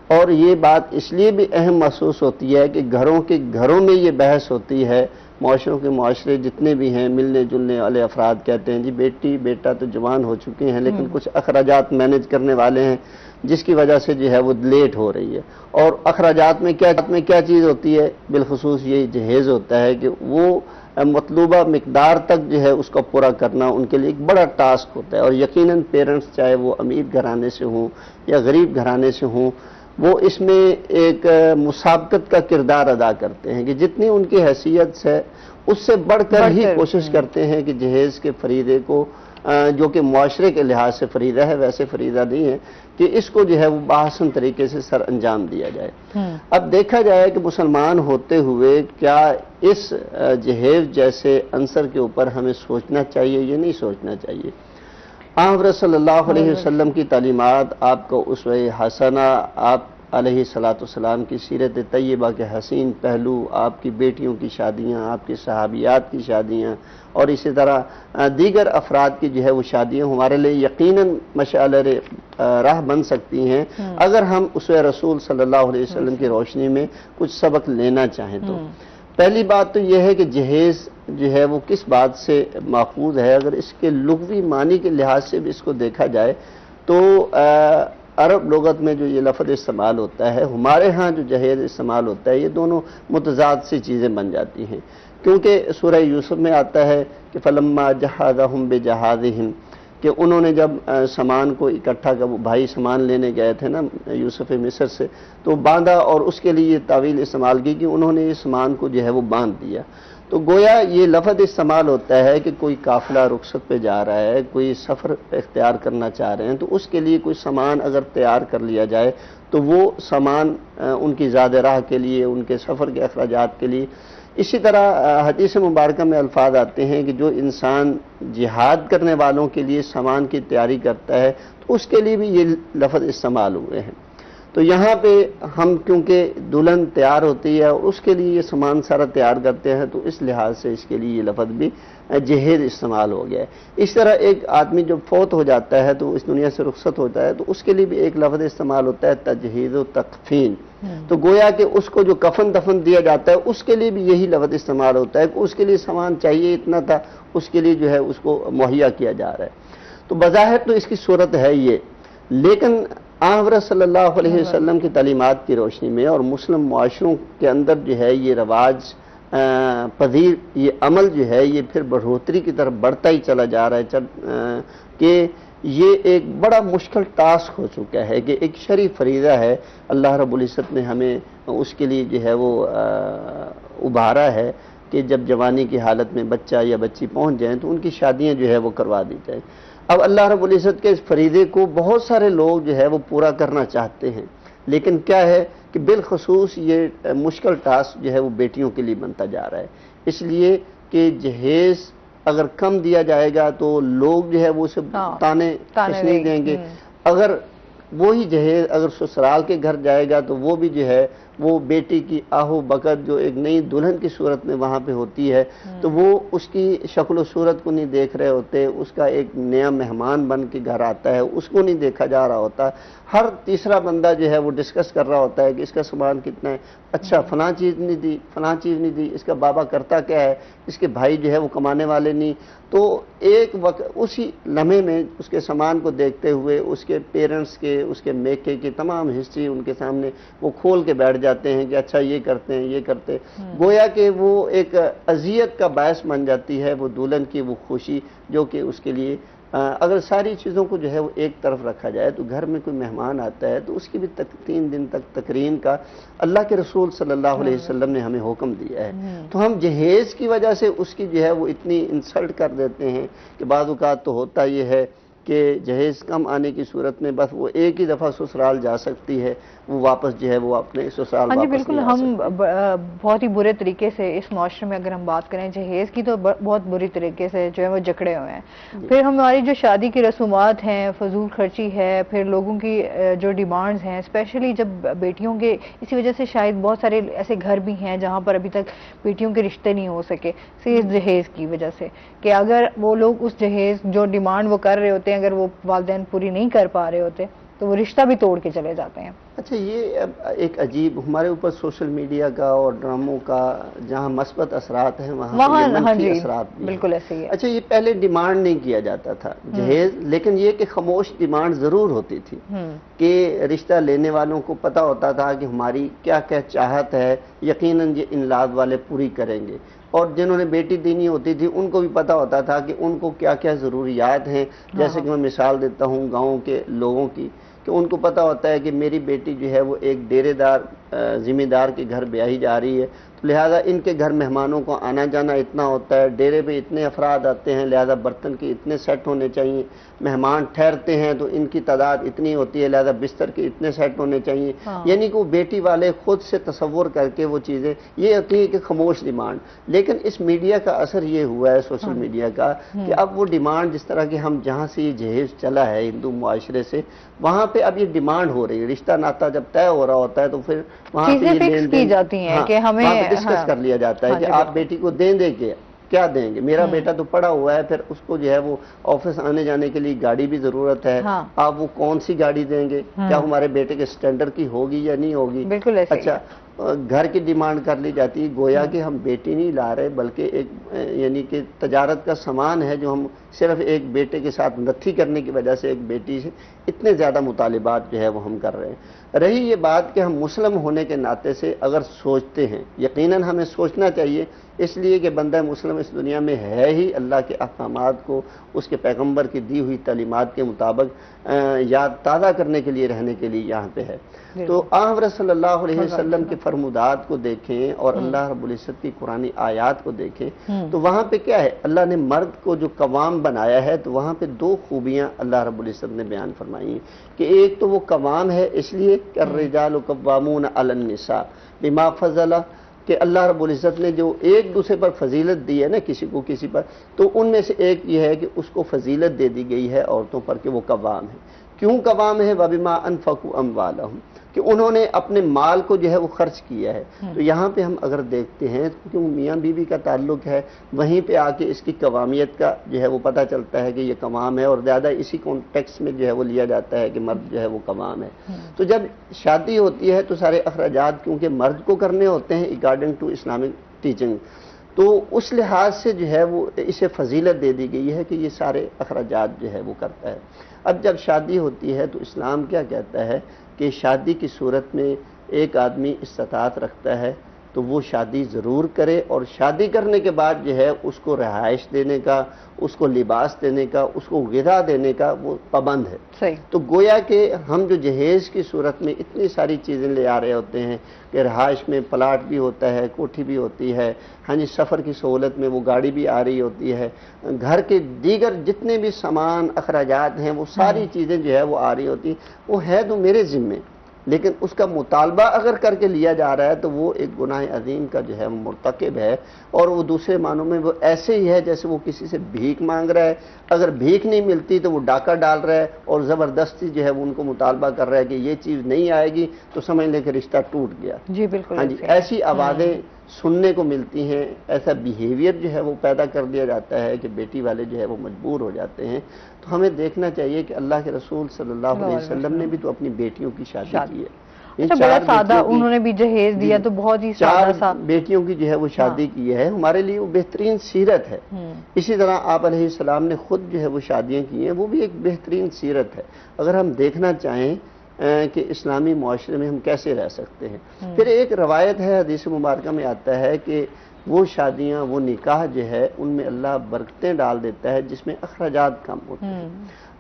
اور یہ بات اس لیے بھی اہم محسوس ہوتی ہے کہ گھروں میں یہ بحث ہوتی ہے، معاشروں کے معاشرے جتنے بھی ہیں، ملنے جلنے والے افراد کہتے ہیں جی بیٹی بیٹا تو جوان ہو چکے ہیں لیکن کچھ اخراجات مینیج کرنے والے ہیں جس کی وجہ سے جو ہے وہ لیٹ ہو رہی ہے، اور اخراجات میں کیا چیز ہوتی ہے، بالخصوص یہ جہیز ہوتا ہے کہ وہ مطلوبہ مقدار تک جو ہے اس کو پورا کرنا ان کے لیے ایک بڑا ٹاسک ہوتا ہے، اور یقیناً پیرنٹس چاہے وہ امیر گھرانے سے ہوں یا غریب گھرانے سے ہوں، وہ اس میں ایک مسابقت کا کردار ادا کرتے ہیں کہ جتنی ان کی حیثیت ہے اس سے بڑھ کر ہی کوشش کرتے ہیں کہ جہیز کے فریضے کو، جو کہ معاشرے کے لحاظ سے فریضہ ہے، ویسے فریضہ نہیں ہے، کہ اس کو جو ہے وہ بآسن طریقے سے سر انجام دیا جائے۔ اب دیکھا جائے کہ مسلمان ہوتے ہوئے کیا اس جہیز جیسے عنصر کے اوپر ہمیں سوچنا چاہیے یا نہیں سوچنا چاہیے۔ حضرت صلی اللہ علیہ وسلم کی تعلیمات، آپ کو اسوہ حسنہ، آپ علیہ السلام کی سیرت طیبہ کے حسین پہلو، آپ کی بیٹیوں کی شادیاں، آپ کی صحابیات کی شادیاں، اور اسی طرح دیگر افراد کی جو ہے وہ شادیاں ہمارے لیے یقیناً مشعل راہ بن سکتی ہیں اگر ہم اسوہ رسول صلی اللہ علیہ وسلم کی روشنی میں کچھ سبق لینا چاہیں تو۔ پہلی بات تو یہ ہے کہ جہیز جو ہے وہ کس بات سے ماخوذ ہے، اگر اس کے لغوی معنی کے لحاظ سے بھی اس کو دیکھا جائے تو عرب لغت میں جو یہ لفظ استعمال ہوتا ہے، ہمارے ہاں جو جہیز استعمال ہوتا ہے، یہ دونوں متضاد سی چیزیں بن جاتی ہیں، کیونکہ سورہ یوسف میں آتا ہے کہ فلما جہزہم بجہازہم، کہ انہوں نے جب سامان کو اکٹھا کر، وہ بھائی سامان لینے گئے تھے نا یوسف مصر سے، تو باندھا، اور اس کے لیے یہ تعویل استعمال کی کہ انہوں نے یہ سامان کو جو ہے وہ باندھ دیا، تو گویا یہ لفظ استعمال ہوتا ہے کہ کوئی قافلہ رخصت پہ جا رہا ہے، کوئی سفر اختیار کرنا چاہ رہے ہیں، تو اس کے لیے کوئی سامان اگر تیار کر لیا جائے تو وہ سامان ان کی زیادہ راہ کے لیے، ان کے سفر کے اخراجات کے لیے۔ اسی طرح حدیث مبارکہ میں الفاظ آتے ہیں کہ جو انسان جہاد کرنے والوں کے لیے سامان کی تیاری کرتا ہے تو اس کے لیے بھی یہ لفظ استعمال ہوئے ہیں۔ تو یہاں پہ ہم کیونکہ دلہن تیار ہوتی ہے اور اس کے لیے یہ سامان سارا تیار کرتے ہیں، تو اس لحاظ سے اس کے لیے یہ لفظ بھی جہیز استعمال ہو گیا ہے۔ اس طرح ایک آدمی جب فوت ہو جاتا ہے تو اس دنیا سے رخصت ہوتا ہے تو اس کے لیے بھی ایک لفظ استعمال ہوتا ہے تجہیز و تکفین، تو گویا کہ اس کو جو کفن دفن دیا جاتا ہے اس کے لیے بھی یہی لفظ استعمال ہوتا ہے کہ اس کے لیے سامان چاہیے اتنا تھا، اس کے لیے جو ہے اس کو مہیا کیا جا رہا ہے۔ تو بظاہر تو اس کی صورت ہے یہ، لیکن حضرت صلی اللہ علیہ وسلم کی تعلیمات کی روشنی میں اور مسلم معاشروں کے اندر جو ہے یہ رواج پذیر یہ عمل جو ہے یہ پھر بڑھوتری کی طرف بڑھتا ہی چلا جا رہا ہے، کہ یہ ایک بڑا مشکل ٹاسک ہو چکا ہے، کہ ایک شرعی فریضہ ہے، اللہ رب العزت نے ہمیں اس کے لیے جو ہے وہ ابھارا ہے کہ جب جوانی کی حالت میں بچہ یا بچی پہنچ جائیں تو ان کی شادیاں جو ہے وہ کروا دی جائیں۔ اب اللہ رب العزت کے اس فریضے کو بہت سارے لوگ جو ہے وہ پورا کرنا چاہتے ہیں، لیکن کیا ہے کہ بالخصوص یہ مشکل ٹاسک جو ہے وہ بیٹیوں کے لیے بنتا جا رہا ہے، اس لیے کہ جہیز اگر کم دیا جائے گا تو لوگ جو ہے وہ اسے تانے نہیں دیں گے، اگر وہی جہیز اگر سسرال کے گھر جائے گا تو وہ بھی جو ہے وہ بیٹی کی آہو بکت جو ایک نئی دلہن کی صورت میں وہاں پہ ہوتی ہے تو وہ اس کی شکل و صورت کو نہیں دیکھ رہے ہوتے، اس کا ایک نیا مہمان بن کے گھر آتا ہے اس کو نہیں دیکھا جا رہا ہوتا، ہر تیسرا بندہ جو ہے وہ ڈسکس کر رہا ہوتا ہے کہ اس کا سامان کتنا ہے، اچھا فلاں چیز نہیں دی، فلاں چیز نہیں دی، اس کا بابا کرتا کیا ہے، اس کے بھائی جو ہے وہ کمانے والے نہیں، تو ایک وقت اسی لمحے میں اس کے سامان کو دیکھتے ہوئے اس کے پیرنٹس کے، اس کے میکے کی تمام ہسٹری ان کے سامنے وہ کھول کے بیٹھ جاتے ہیں کہ اچھا یہ کرتے ہیں یہ کرتے، گویا کہ وہ ایک اذیت کا باعث بن جاتی ہے وہ دلہن کی وہ خوشی جو کہ اس کے لیے اگر ساری چیزوں کو جو ہے وہ ایک طرف رکھا جائے تو گھر میں کوئی مہمان آتا ہے تو اس کی بھی 3 دن تک تقرین کا اللہ کے رسول صلی اللہ علیہ وسلم نے ہمیں حکم دیا ہے. تو ہم جہیز کی وجہ سے اس کی جو ہے وہ اتنی انسلٹ کر دیتے ہیں کہ بعض اوقات تو ہوتا یہ ہے کہ جہیز کم آنے کی صورت میں بس وہ ایک ہی دفعہ سسرال جا سکتی ہے, وہ واپس جو ہے وہ اپنے سسرال ہاں جی واپس بالکل. نہیں آ ہم سکتی. بہت ہی برے طریقے سے اس معاشرے میں اگر ہم بات کریں جہیز کی تو بہت بری طریقے سے جو ہے وہ جکڑے ہوئے ہیں. پھر ہماری جو شادی کی رسومات ہیں, فضول خرچی ہے, پھر لوگوں کی جو ڈیمانڈز ہیں, اسپیشلی جب بیٹیوں کے, اسی وجہ سے شاید بہت سارے ایسے گھر بھی ہیں جہاں پر ابھی تک بیٹیوں کے رشتے نہیں ہو سکے صرف جہیز کی وجہ سے, کہ اگر وہ لوگ اس جہیز جو ڈیمانڈ وہ کر رہے ہوتے ہیں اگر وہ والدین پوری نہیں کر پا رہے ہوتے تو وہ رشتہ بھی توڑ کے چلے جاتے ہیں. اچھا, یہ ایک عجیب ہمارے اوپر سوشل میڈیا کا اور ڈراموں کا جہاں مثبت اثرات ہیں وہاں منفی اثرات بھی بالکل ایسے ہی ہے. اچھا, یہ پہلے ڈیمانڈ نہیں کیا جاتا تھا جہیز, لیکن یہ کہ خاموش ڈیمانڈ ضرور ہوتی تھی کہ رشتہ لینے والوں کو پتہ ہوتا تھا کہ ہماری کیا کیا چاہت ہے, یقیناً یہ انلاد والے پوری کریں گے, اور جنہوں نے بیٹی دینی ہوتی تھی ان کو بھی پتہ ہوتا تھا کہ ان کو کیا کیا ضروریات ہیں. جیسے کہ میں مثال دیتا ہوں گاؤں کے لوگوں کی, کہ ان کو پتہ ہوتا ہے کہ میری بیٹی جو ہے وہ ایک ڈیرے دار ذمہ دار کے گھر بیاہی جا رہی ہے, تو لہٰذا ان کے گھر مہمانوں کو آنا جانا اتنا ہوتا ہے, ڈیرے پہ اتنے افراد آتے ہیں, لہٰذا برتن کے اتنے سیٹ ہونے چاہیے, مہمان ٹھہرتے ہیں تو ان کی تعداد اتنی ہوتی ہے, لہٰذا بستر کے اتنے سیٹ ہونے چاہیے. یعنی کہ وہ بیٹی والے خود سے تصور کر کے وہ چیزیں, یہ ہوتی ہے کہ خاموش ڈیمانڈ. لیکن اس میڈیا کا اثر یہ ہوا ہے, سوشل میڈیا کا, کہ اب وہ ڈیمانڈ جس طرح کہ ہم جہاں سے یہ جہیز چلا ہے ہندو معاشرے سے, وہاں پہ اب یہ ڈیمانڈ ہو رہی ہے. رشتہ ناتا جب طے ہو رہا ہوتا ہے تو پھر وہاں پہ یہ فکس کی جاتی ہیں کہ ہمیں ڈسکس کر لیا جاتا ہے کہ آپ بیٹی کو دیں کے کیا دیں گے. میرا بیٹا تو پڑا ہوا ہے, پھر اس کو جو ہے وہ آفس آنے جانے کے لیے گاڑی بھی ضرورت ہے, آپ وہ کون سی گاڑی دیں گے, کیا ہمارے بیٹے کے سٹینڈرڈ کی ہوگی یا نہیں ہوگی. اچھا, گھر کی ڈیمانڈ کر لی جاتی ہے, گویا کہ ہم بیٹی نہیں لا رہے بلکہ ایک یعنی کہ تجارت کا سامان ہے جو ہم صرف ایک بیٹے کے ساتھ نتھی کرنے کی وجہ سے ایک بیٹی سے اتنے زیادہ مطالبات جو ہے وہ ہم کر رہے ہیں. رہی یہ بات کہ ہم مسلم ہونے کے ناطے سے اگر سوچتے ہیں, یقیناً ہمیں سوچنا چاہیے, اس لیے کہ بندہ مسلم اس دنیا میں ہے ہی اللہ کے احکامات کو اس کے پیغمبر کی دی ہوئی تعلیمات کے مطابق یاد تازہ کرنے کے لیے, رہنے کے لیے یہاں پہ ہے. تو حضرت صلی اللہ علیہ وسلم کے فرمودات کو دیکھیں اور اللہ رب العزت کی قرآنی آیات کو دیکھیں تو وہاں پہ کیا ہے, اللہ نے مرد کو جو قوام بنایا ہے تو وہاں پہ 2 خوبیاں اللہ رب العزت نے بیان فرمائی ہیں, کہ ایک تو وہ قوام ہے اس لیے کہ الرجال قوامون علی النساء بما فضل, کہ اللہ رب العزت نے جو ایک دوسرے پر فضیلت دی ہے نا کسی کو کسی پر, تو ان میں سے ایک یہ ہے کہ اس کو فضیلت دے دی گئی ہے عورتوں پر کہ وہ قوام ہے. کیوں قوام ہے؟ وَبِمَا أَنفَقُوا أَمْوَالَهُمْ, کہ انہوں نے اپنے مال کو جو ہے وہ خرچ کیا ہے. تو یہاں پہ ہم اگر دیکھتے ہیں کیونکہ میاں بیوی کا تعلق ہے, وہیں پہ آ کے اس کی قوامیت کا جو ہے وہ پتہ چلتا ہے کہ یہ قوام ہے, اور زیادہ اسی کانٹیکس میں جو ہے وہ لیا جاتا ہے کہ مرد جو ہے وہ قوام ہے. تو جب شادی ہوتی ہے تو سارے اخراجات کیونکہ مرد کو کرنے ہوتے ہیں اکارڈنگ ٹو اسلامک ٹیچنگ, تو اس لحاظ سے جو ہے وہ اسے فضیلت دے دی گئی ہے کہ یہ سارے اخراجات جو ہے وہ کرتا ہے. اب جب شادی ہوتی ہے تو اسلام کیا کہتا ہے کہ شادی کی صورت میں ایک آدمی استطاعت رکھتا ہے تو وہ شادی ضرور کرے, اور شادی کرنے کے بعد جو ہے اس کو رہائش دینے کا, اس کو لباس دینے کا, اس کو غذا دینے کا وہ پابند ہے. صحیح. تو گویا کہ ہم جو جہیز کی صورت میں اتنی ساری چیزیں لے آ رہے ہوتے ہیں کہ رہائش میں پلاٹ بھی ہوتا ہے, کوٹھی بھی ہوتی ہے, ہاں جی, سفر کی سہولت میں وہ گاڑی بھی آ رہی ہوتی ہے, گھر کے دیگر جتنے بھی سامان اخراجات ہیں وہ ساری چیزیں جو ہے وہ آ رہی ہوتی ہیں, وہ ہے تو میرے ذمے, لیکن اس کا مطالبہ اگر کر کے لیا جا رہا ہے تو وہ ایک گناہ عظیم کا جو ہے وہ مرتکب ہے, اور وہ دوسرے معنوں میں وہ ایسے ہی ہے جیسے وہ کسی سے بھیک مانگ رہا ہے. اگر بھیک نہیں ملتی تو وہ ڈاکہ ڈال رہا ہے اور زبردستی جو ہے وہ ان کو مطالبہ کر رہا ہے کہ یہ چیز نہیں آئے گی تو سمجھ لیں کہ رشتہ ٹوٹ گیا. جی بالکل. ہاں جی, ایسی آوازیں سننے کو ملتی ہیں, ایسا بیہیویئر جو ہے وہ پیدا کر دیا جاتا ہے کہ بیٹی والے جو ہے وہ مجبور ہو جاتے ہیں. تو ہمیں دیکھنا چاہیے کہ اللہ کے رسول صلی اللہ علیہ وسلم نے بھی تو اپنی بیٹیوں کی شادی کی ہے. بڑا سادہ انہوں نے بھی جہیز دیا, تو بہت ہی سادہ سا بیٹیوں کی جو ہے وہ شادی کی ہے. ہمارے لیے وہ بہترین سیرت ہے. اسی طرح آپ علیہ السلام نے خود جو ہے وہ شادیاں کی ہیں, وہ بھی ایک بہترین سیرت ہے. اگر ہم دیکھنا چاہیں کہ اسلامی معاشرے میں ہم کیسے رہ سکتے ہیں. پھر ایک روایت ہے حدیث مبارکہ میں آتا ہے کہ وہ شادیاں، وہ نکاح جو ہے ان میں اللہ برکتیں ڈال دیتا ہے جس میں اخراجات کم ہوتے ہیں۔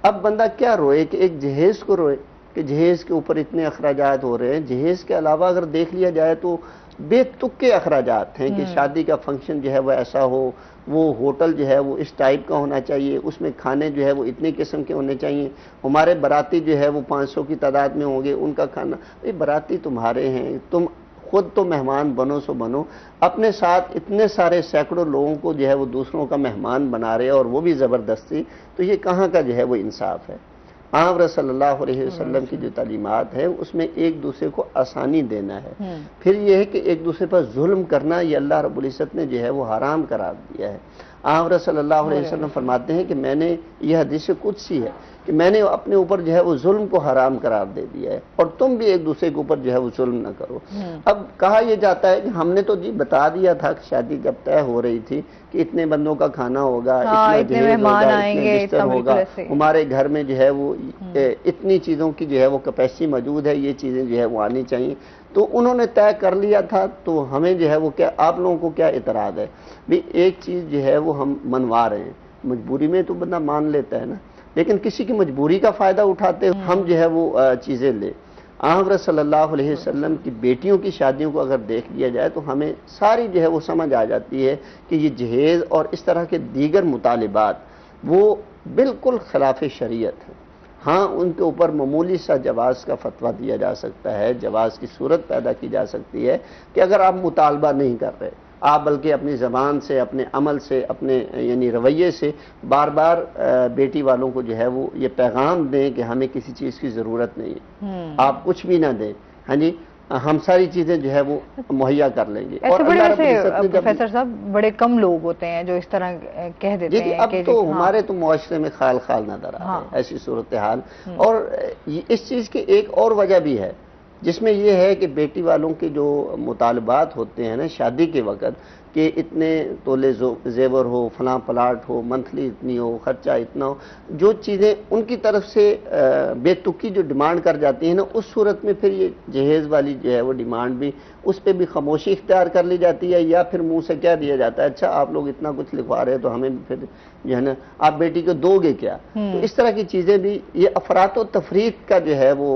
اب بندہ کیا روئے کہ ایک جہیز کو روئے کہ جہیز کے اوپر اتنے اخراجات ہو رہے ہیں، جہیز کے علاوہ اگر دیکھ لیا جائے تو بے تک کے اخراجات ہیں کہ شادی کا فنکشن جو ہے وہ ایسا ہو، وہ ہوٹل جو ہے وہ اس ٹائپ کا ہونا چاہیے، اس میں کھانے جو ہے وہ اتنے قسم کے ہونے چاہیے، ہمارے براتی جو ہے وہ 500 کی تعداد میں ہوں گے، ان کا کھانا، یہ براتی تمہارے ہیں، تم خود تو مہمان بنو سو بنو، اپنے ساتھ اتنے سارے سینکڑوں لوگوں کو جو ہے وہ دوسروں کا مہمان بنا رہے اور وہ بھی زبردستی، تو یہ کہاں کا جو ہے وہ انصاف ہے؟ آن صلی اللہ علیہ وسلم کی جو تعلیمات ہے اس میں ایک دوسرے کو آسانی دینا ہے، پھر یہ ہے کہ ایک دوسرے پر ظلم کرنا یہ اللہ رب العزت نے جو ہے وہ حرام قرار دیا ہے۔ آن صلی اللہ علیہ وسلم فرماتے ہیں کہ میں نے، یہ حدیث قدسی ہے کہ میں نے اپنے اوپر جو ہے وہ ظلم کو حرام قرار دے دیا ہے اور تم بھی ایک دوسرے کے اوپر جو ہے وہ ظلم نہ کرو۔ اب کہا یہ جاتا ہے کہ ہم نے تو جی بتا دیا تھا کہ شادی جب طے ہو رہی تھی کہ اتنے بندوں کا کھانا ہوگا، اتنا جہیز ہوگا، اتنے بستر ہوگا، ہمارے گھر میں جو ہے وہ اتنی چیزوں کی جو ہے وہ کیپیسٹی موجود ہے، یہ چیزیں جو ہے وہ آنی چاہیے، تو انہوں نے طے کر لیا تھا، تو ہمیں جو ہے وہ کیا، آپ لوگوں کو کیا اعتراض ہے؟ بھی ایک چیز جو ہے وہ ہم منوا رہے ہیں، مجبوری میں تو بندہ مان لیتا ہے نا، لیکن کسی کی مجبوری کا فائدہ اٹھاتے ہم جو ہے وہ چیزیں لے۔ حضرت صلی اللہ علیہ وسلم کی بیٹیوں کی شادیوں کو اگر دیکھ لیا جائے تو ہمیں ساری جو ہے وہ سمجھ آ جاتی ہے کہ یہ جہیز اور اس طرح کے دیگر مطالبات وہ بالکل خلاف شریعت ہیں۔ ہاں ان کے اوپر معمولی سا جواز کا فتویٰ دیا جا سکتا ہے، جواز کی صورت پیدا کی جا سکتی ہے کہ اگر آپ مطالبہ نہیں کر رہے، آپ بلکہ اپنی زبان سے، اپنے عمل سے، اپنے یعنی رویے سے بار بار بیٹی والوں کو جو ہے وہ یہ پیغام دیں کہ ہمیں کسی چیز کی ضرورت نہیں ہے، آپ کچھ بھی نہ دیں، ہاں جی ہم ساری چیزیں جو ہے وہ مہیا کر لیں گے۔ اور پروفیسر صاحب بڑے کم لوگ ہوتے ہیں جو اس طرح کہہ دیتے ہیں، اب تو ہمارے تو معاشرے میں خال خال نظر آ رہا ہے ایسی صورتحال، اور اس چیز کی ایک اور وجہ بھی ہے جس میں یہ ہے کہ بیٹی والوں کے جو مطالبات ہوتے ہیں نا شادی کے وقت کہ اتنے تولے زیور ہو، فلاں پلاٹ ہو، منتھلی اتنی ہو، خرچہ اتنا ہو، جو چیزیں ان کی طرف سے بے تکی جو ڈیمانڈ کر جاتی ہیں نا، اس صورت میں پھر یہ جہیز والی جو ہے وہ ڈیمانڈ بھی، اس پہ بھی خاموشی اختیار کر لی جاتی ہے، یا پھر منہ سے کہہ دیا جاتا ہے اچھا آپ لوگ اتنا کچھ لکھوا رہے ہیں تو ہمیں پھر جو ہے نا آپ بیٹی کو دو گے کیا؟ تو اس طرح کی چیزیں بھی، یہ افراط و تفریط کا جو ہے وہ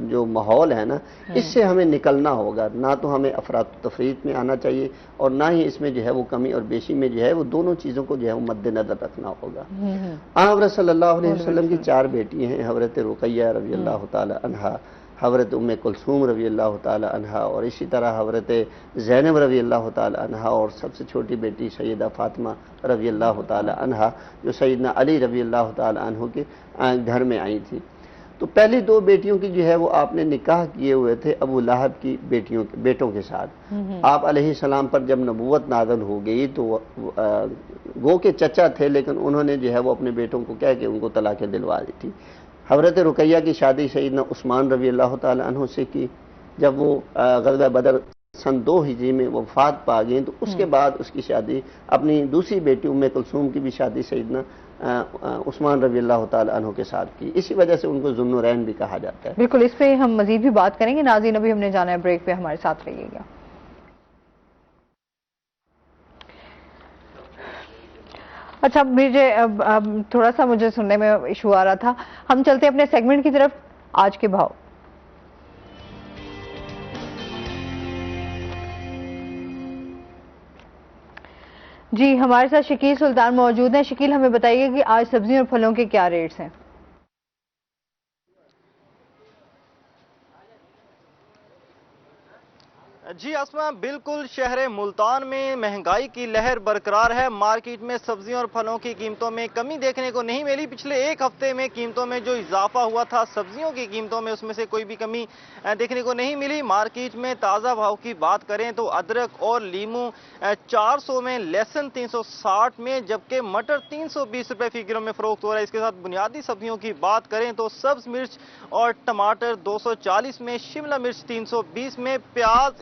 جو ماحول ہے نا، اس سے ہمیں نکلنا ہوگا، نہ تو ہمیں افراط و تفریط میں آنا چاہیے اور نہ ہی اس میں جو ہے وہ کمی اور بیشی میں جو ہے وہ دونوں چیزوں کو جو ہے وہ مد نظر رکھنا ہوگا۔ حضرت صلی اللہ علیہ وسلم کی 4 بیٹی ہیں، حضرت رقیہ رضی اللہ تعالی عنہا، حضرت ام کلثوم رضی اللہ تعالی عنہا، اور اسی طرح حضرت زینب رضی اللہ تعالی عنہا، اور سب سے چھوٹی بیٹی سیدہ فاطمہ رضی اللہ تعالی عنہا جو سیدنا علی رضی اللہ تعالی عنہ کے گھر میں آئی تھی۔ تو پہلی 2 بیٹیوں کی جو ہے وہ آپ نے نکاح کیے ہوئے تھے ابو لہب کی بیٹوں کے ساتھ۔ آپ علیہ السلام پر جب نبوت نازل ہو گئی تو گو کے چچا تھے، لیکن انہوں نے جو ہے وہ اپنے بیٹوں کو کہہ کے ان کو طلاقیں دلوا دی تھی۔ حضرت رقیہ کی شادی سیدنا عثمان رضی اللہ تعالی عنہ سے کی، جب وہ غزوہ بدر سن 2 ہجری میں وفات پا گئیں تو اس کے بعد اس کی شادی اپنی دوسری بیٹی ام کلثوم کی بھی شادی سیدنا عثمان رضی اللہ تعالی عنہ کے ساتھ کی، اسی وجہ سے ان کو ذو النورین بھی کہا جاتا ہے۔ بالکل، اس پہ ہم مزید بھی بات کریں گے۔ ناظرین ابھی ہم نے جانا ہے بریک پہ، ہمارے ساتھ رہیے گا۔ اچھا مجھے تھوڑا سا مجھے سننے میں ایشو آ رہا تھا، ہم چلتے ہیں اپنے سیگمنٹ کی طرف، آج کے بھاؤ۔ جی ہمارے ساتھ شکیل سلطان موجود ہیں۔ شکیل ہمیں بتائیے کہ آج سبزیوں اور پھلوں کے کیا ریٹس ہیں؟ جی اسما، بالکل شہر ملتان میں مہنگائی کی لہر برقرار ہے۔ مارکیٹ میں سبزیوں اور پھلوں کی قیمتوں میں کمی دیکھنے کو نہیں ملی۔ پچھلے 1 ہفتے میں قیمتوں میں جو اضافہ ہوا تھا سبزیوں کی قیمتوں میں، اس میں سے کوئی بھی کمی دیکھنے کو نہیں ملی۔ مارکیٹ میں تازہ بھاؤ کی بات کریں تو ادرک اور لیموں 400 میں، لہسن 360 میں، جبکہ مٹر 320 روپے فی کلو میں فروخت ہو رہا ہے۔ اس کے ساتھ بنیادی سبزیوں کی بات کریں تو سبز مرچ اور ٹماٹر 240 میں، شملہ مرچ 320 میں، پیاز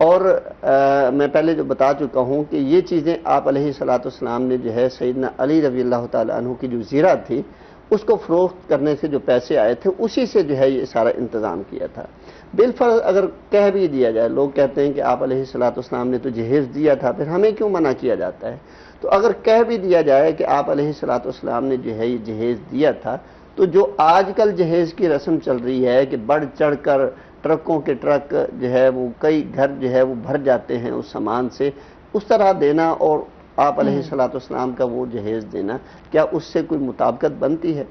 اور میں پہلے جو بتا چکا ہوں کہ یہ چیزیں آپ علیہ الصلوۃ والسلام نے جو ہے سیدنا علی رضی اللہ تعالیٰ عنہ کی جو زیرہ تھی اس کو فروخت کرنے سے جو پیسے آئے تھے اسی سے جو ہے یہ سارا انتظام کیا تھا۔ بالفرض اگر کہہ بھی دیا جائے، لوگ کہتے ہیں کہ آپ علیہ الصلوۃ والسلام نے تو جہیز دیا تھا، پھر ہمیں کیوں منع کیا جاتا ہے؟ تو اگر کہہ بھی دیا جائے کہ آپ علیہ الصلوۃ والسلام نے جو ہے یہ جہیز دیا تھا، تو جو آج کل جہیز کی رسم چل رہی ہے کہ بڑھ چڑھ کر ٹرکوں کے ٹرک جو ہے وہ کئی گھر جو ہے وہ بھر جاتے ہیں اس سامان سے، اس طرح دینا اور آپ علیہ الصلوۃ والسلام کا وہ جہیز دینا، کیا اس سے کوئی مطابقت بنتی ہے؟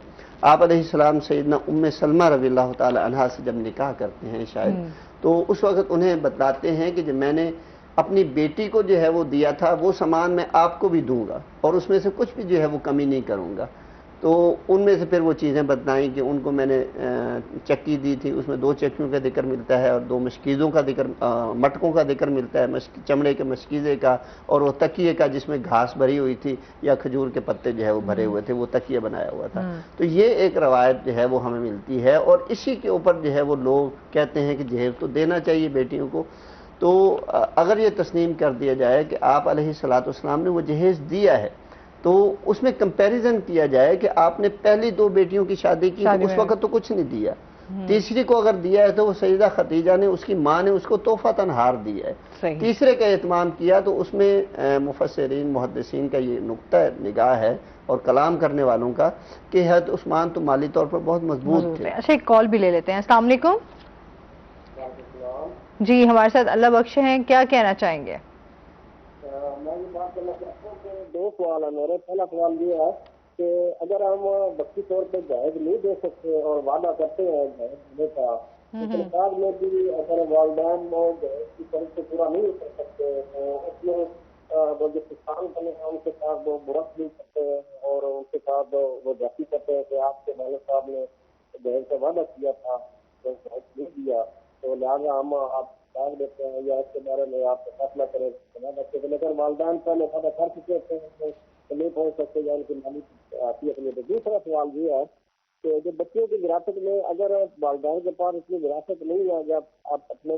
آپ علیہ السلام سیدنا ام سلمہ رضی اللہ تعالی عنہا سے جب نکاح کرتے ہیں شاید، تو اس وقت انہیں بتلاتے ہیں کہ جب میں نے اپنی بیٹی کو جو ہے وہ دیا تھا وہ سامان میں آپ کو بھی دوں گا اور اس میں سے کچھ بھی جو ہے وہ کمی نہیں کروں گا۔ تو ان میں سے پھر وہ چیزیں بتائیں کہ ان کو میں نے چکی دی تھی، اس میں 2 چکیوں کا ذکر ملتا ہے اور 2 مشکیزوں کا ذکر، مٹکوں کا ذکر ملتا ہے، چمڑے کے مشکیزے کا اور وہ تکیے کا جس میں گھاس بھری ہوئی تھی یا کھجور کے پتے جو ہے وہ بھرے ہوئے تھے، وہ تکیہ بنایا ہوا تھا۔ تو یہ ایک روایت جو ہے وہ ہمیں ملتی ہے اور اسی کے اوپر جو ہے وہ لوگ کہتے ہیں کہ جہیز تو دینا چاہیے بیٹیوں کو۔ تو اگر یہ تسلیم کر دیا جائے کہ آپ علیہ الصلوۃ والسلام نے وہ جہیز دیا ہے تو اس میں کمپیریزن کیا جائے کہ آپ نے پہلی 2 بیٹیوں کی شادی کی تو اس وقت تو کچھ نہیں دیا، تیسری کو اگر دیا ہے تو وہ سیدہ خدیجہ نے، اس کی ماں نے اس کو تحفہ تنہار دیا ہے، تیسرے کا اہتمام کیا، تو اس میں مفسرین محدثین کا یہ نقطہ نگاہ ہے اور کلام کرنے والوں کا کہ حضرت عثمان تو مالی طور پر بہت مضبوط تھے۔ اچھا ایک کال بھی لے لیتے ہیں۔ السلام علیکم جی، ہمارے ساتھ اللہ بخش ہیں، کیا کہنا چاہیں گے؟ میں یہ بات کرنا چاہتا ہوں کہ 2 سوال ہیں میرے۔ پہلا سوال یہ ہے کہ اگر ہم وقتی طور پہ جہیز نہیں دے سکتے اور وعدہ کرتے ہیں جہیز دینے کا، تو بعد میں بھی اگر والدین جہیز کی طرف سے پورا نہیں کر سکتے تو اس میں وہ جو کسان بنے ہیں ان کے ساتھ وہ برس نہیں کرتے ہیں اور ان کے ساتھ وہ جاتی کرتے ہیں کہ آپ کے والد صاحب نے جہیز کا وعدہ کیا تھا تو جہیز نہیں دیا، تو لہٰذا ہم آپ ڈال دیتے ہیں یا اس کے بارے میں آپ فیصلہ کریں۔ لیکن والدین پہلے وعدہ کر چکے تھے تو نہیں پہنچ سکتے یا ان کی مالی حیثیت نہیں۔ دوسرا سوال یہ ہے کہ جو بچوں کی وراثت میں اگر والدین کے پاس اتنی وراثت نہیں ہے جب آپ اپنے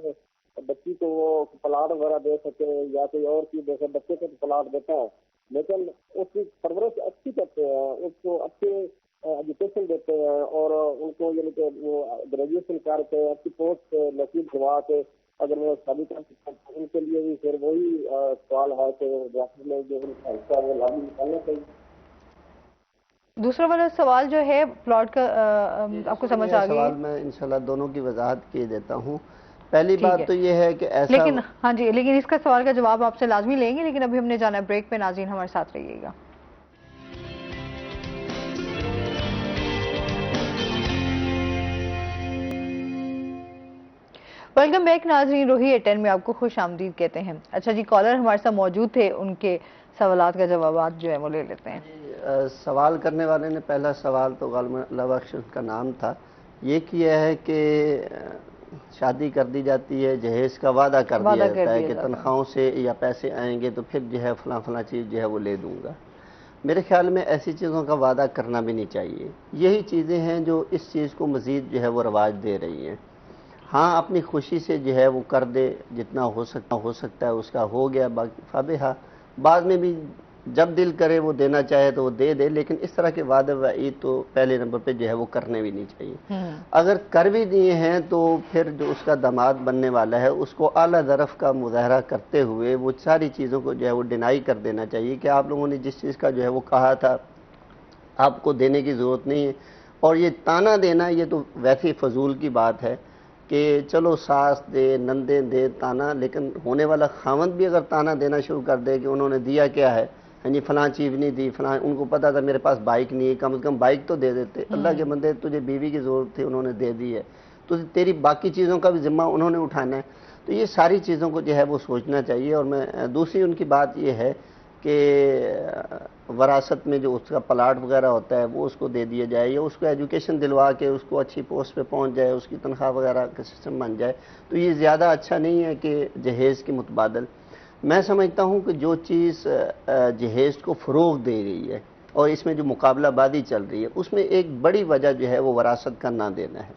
بچی کو وہ پلاٹ وغیرہ دے سکیں یا کوئی اور چیز دے سکیں، بچے کو پلاٹ دیتا ہے لیکن اس کی پرورش اچھی کرتے ہیں، اس کو اچھے ایجوکیشن دیتے ہیں اور ان کو یعنی کہ وہ گریجویشن کر کے اچھی پوسٹ نصیب دوا کے اگر وہ شادی کر سکتے ہیں ان کے لیے بھی پھر وہی سوال ہے کہ ریاست میں جو ان کا حصہ وہ لاگو نکالنا چاہیے۔ دوسرا والا سوال جو ہے پلاٹ کا آپ کو سمجھ آ گئی؟ سوال میں انشاءاللہ دونوں کی وضاحت کیے دیتا ہوں۔ پہلی بات تو یہ ہے کہ ایسا لیکن ہاں جی، لیکن اس کا سوال کا جواب آپ سے لازمی لیں گے، لیکن ابھی ہم نے جانا ہے بریک پہ۔ ناظرین ہمارے ساتھ رہیے گا۔ ویلکم بیک ناظرین، روہی 10 میں آپ کو خوش آمدید کہتے ہیں۔ اچھا جی، کالر ہمارے ساتھ موجود تھے، ان کے سوالات کا جوابات جو ہے وہ لے لیتے ہیں۔ سوال کرنے والے نے پہلا سوال تو غالباً اللہ بخش کا نام تھا، یہ کیا ہے کہ شادی کر دی جاتی ہے، جہیز کا وعدہ کر دیا جاتا ہے کہ تنخواہوں سے یا پیسے آئیں گے تو پھر جو ہے فلاں فلاں چیز جو ہے وہ لے دوں گا۔ میرے خیال میں ایسی چیزوں کا وعدہ کرنا بھی نہیں چاہیے، یہی چیزیں ہیں جو اس چیز کو مزید جو ہے وہ رواج دے رہی ہیں۔ ہاں اپنی خوشی سے جو ہے وہ کر دے، جتنا ہو سکتا ہے اس کا ہو گیا، باقی فابہا، بعد میں بھی جب دل کرے وہ دینا چاہے تو وہ دے دے، لیکن اس طرح کے وعدے وعید تو پہلے نمبر پہ جو ہے وہ کرنے بھی نہیں چاہیے۔ اگر کر بھی دیے ہیں تو پھر جو اس کا داماد بننے والا ہے اس کو اعلیٰ ظرف کا مظاہرہ کرتے ہوئے وہ ساری چیزوں کو جو ہے وہ ڈینائی کر دینا چاہیے کہ آپ لوگوں نے جس چیز کا جو ہے وہ کہا تھا آپ کو دینے کی ضرورت نہیں ہے۔ اور یہ تانا دینا یہ تو ویسے فضول کی بات ہے کہ چلو ساس دے نندیں دے تانا، لیکن ہونے والا خاوند بھی اگر تانا دینا شروع کر دے کہ انہوں نے دیا کیا ہے، ہاں جی فلاں چیز نہیں دی، فلاں، ان کو پتا تھا میرے پاس بائک نہیں ہے، کم از کم بائک تو دے دیتے، اللہ کے بندے تجھے بیوی کی ضرورت تھی انہوں نے دے دی ہے، تو تیری باقی چیزوں کا بھی ذمہ انہوں نے اٹھانا ہے۔ تو یہ ساری چیزوں کو جو ہے وہ سوچنا چاہیے۔ اور میں دوسری ان کی بات یہ ہے کہ وراثت میں جو اس کا پلاٹ وغیرہ ہوتا ہے وہ اس کو دے دیا جائے یا اس کو ایجوکیشن دلوا کے اس کو اچھی پوسٹ پہ پہنچ جائے، اس کی تنخواہ وغیرہ کا سسٹم بن جائے، تو یہ زیادہ اچھا نہیں ہے کہ جہیز کے متبادل۔ میں سمجھتا ہوں کہ جو چیز جہیز کو فروغ دے رہی ہے اور اس میں جو مقابلہ بازی چل رہی ہے اس میں ایک بڑی وجہ جو ہے وہ وراثت کا نہ دینا ہے۔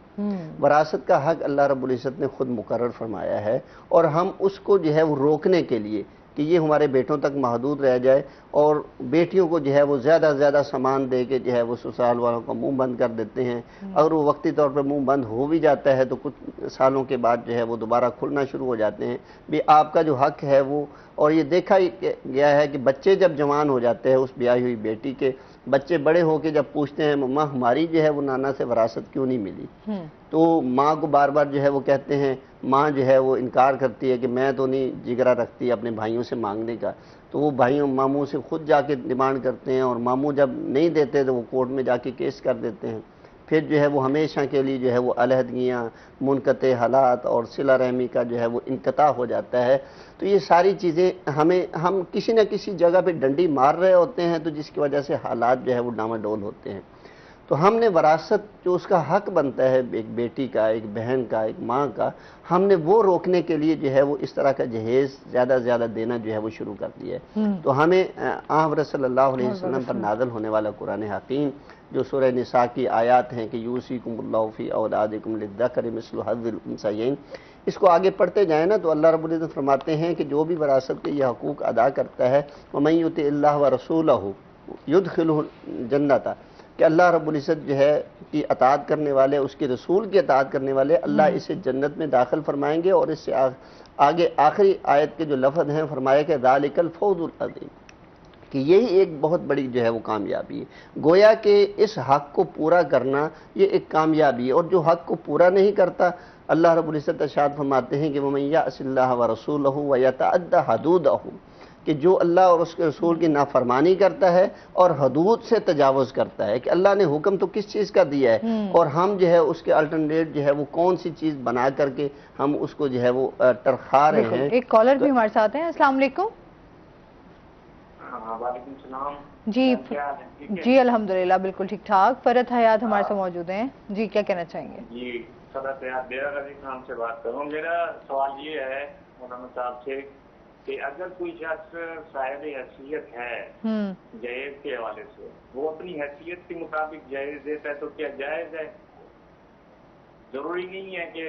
وراثت کا حق اللہ رب العزت نے خود مقرر فرمایا ہے، اور ہم اس کو جو ہے وہ روکنے کے لیے کہ یہ ہمارے بیٹوں تک محدود رہ جائے، اور بیٹیوں کو جو ہے وہ زیادہ سے زیادہ سامان دے کے جو ہے وہ سسرال والوں کا منہ بند کر دیتے ہیں۔ اگر وہ وقتی طور پر منہ بند ہو بھی جاتا ہے تو کچھ سالوں کے بعد جو ہے وہ دوبارہ کھلنا شروع ہو جاتے ہیں۔ بھی آپ کا جو حق ہے وہ، اور یہ دیکھا گیا ہے کہ بچے جب جوان ہو جاتے ہیں، اس بیاہی ہوئی بیٹی کے بچے بڑے ہو کے جب پوچھتے ہیں ماں ہماری جو ہے وہ نانا سے وراثت کیوں نہیں ملی، تو ماں کو بار بار جو ہے وہ کہتے ہیں، ماں جو ہے وہ انکار کرتی ہے کہ میں تو نہیں جگرا رکھتی اپنے بھائیوں سے مانگنے کا، تو وہ بھائیوں ماموں سے خود جا کے ڈیمانڈ کرتے ہیں، اور ماموں جب نہیں دیتے تو وہ کورٹ میں جا کے کیس کر دیتے ہیں۔ پھر جو ہے وہ ہمیشہ کے لیے جو ہے وہ علیحدگیاں، منقطع حالات اور صلہ رحمی کا جو ہے وہ انقطاع ہو جاتا ہے۔ تو یہ ساری چیزیں ہم کسی نہ کسی جگہ پہ ڈنڈی مار رہے ہوتے ہیں، تو جس کی وجہ سے حالات جو ہے وہ ڈاواڈول ہوتے ہیں۔ تو ہم نے وراثت جو اس کا حق بنتا ہے ایک بیٹی کا، ایک بہن کا، ایک ماں کا، ہم نے وہ روکنے کے لیے جو ہے وہ اس طرح کا جہیز زیادہ سے زیادہ دینا جو ہے وہ شروع کر دیا ہے۔ تو ہمیں حضرت صلی اللہ علیہ وسلم پر نازل ہونے والا قرآن حکیم جو سورہ نساء کی آیات ہیں کہ یوصیکم اللہ فی اولادکم للذکر مثل حظ الانثیین، اس کو آگے پڑھتے جائیں نا تو اللہ رب العزت فرماتے ہیں کہ جو بھی وراثت کے یہ حقوق ادا کرتا ہے، وَمَن یُطِعِ اللَّهَ وَرَسُولَهُ يُدْخِلْهُ الْجَنَّةَ، کہ اللہ رب العزت جو ہے کی اطاعت کرنے والے، اس کے رسول کی اطاعت کرنے والے، اللہ اسے جنت میں داخل فرمائیں گے۔ اور اس سے آگے آخری آیت کے جو لفظ ہیں فرمایا کہ ذَلِكَ الْفَوْزُ الْعَظِيمُ، کہ یہی ایک بہت بڑی جو ہے وہ کامیابی ہے۔ گویا کہ اس حق کو پورا کرنا یہ ایک کامیابی ہے، اور جو حق کو پورا نہیں کرتا، اللہ رب العزت ارشاد فرماتے ہیں کہ وَمَن يَعْصِ اللَّهَ وَرَسُولَهُ وَيَتَعَدَّ حُدُودَهُ، کہ جو اللہ اور اس کے رسول کی نافرمانی کرتا ہے اور حدود سے تجاوز کرتا ہے، کہ اللہ نے حکم تو کس چیز کا دیا ہے، اور ہم جو ہے اس کے الٹرنیٹ جو ہے وہ کون سی چیز بنا کر کے ہم اس کو جو ہے وہ ٹرخا رہے ہیں۔ ایک کالر بھی ہمارے ساتھ ہیں۔ السلام علیکم۔ وعلیکم السلام جی الحمدللہ بالکل ٹھیک ٹھاک۔ فرحت حیات ہمارے ساتھ موجود ہیں، جی کیا کہنا چاہیں گے؟ جی فرحت حیات بیرا رضی خان سے بات کروں۔ میرا سوال یہ ہے مولانا صاحب سے کہ اگر کوئی شخص صاحب حیثیت ہے جہیز کے حوالے سے، وہ اپنی حیثیت کے مطابق جہیز دیتا ہے تو کیا جائز ہے؟ ضروری نہیں ہے کہ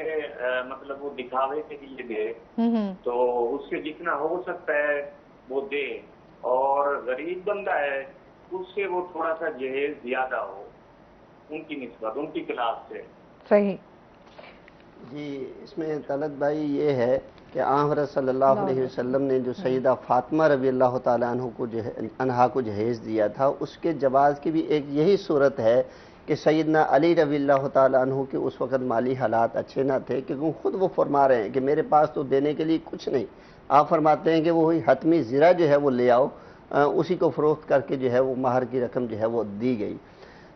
مطلب وہ دکھاوے کے لیے دے، تو اس سے جتنا ہو سکتا ہے وہ دے، اور غریب بندہ ہے اس سے وہ تھوڑا سا جہیز زیادہ ہو ان کی نسبت، ان کی کلاس سے۔ صحیح جی اس میں طلعت بھائی یہ ہے کہ حضرت صلی اللہ علیہ وسلم نے جو سیدہ فاطمہ رضی اللہ تعالیٰ عنہا کو جہیز دیا تھا، اس کے جواز کی بھی ایک یہی صورت ہے کہ سیدنا علی رضی اللہ تعالیٰ عنہ کے اس وقت مالی حالات اچھے نہ تھے، کیونکہ خود وہ فرما رہے ہیں کہ میرے پاس تو دینے کے لیے کچھ نہیں۔ آپ فرماتے ہیں کہ وہی حتمی زرہ جو ہے وہ لے آؤ، اسی کو فروخت کر کے جو ہے وہ مہر کی رقم جو ہے وہ دی گئی۔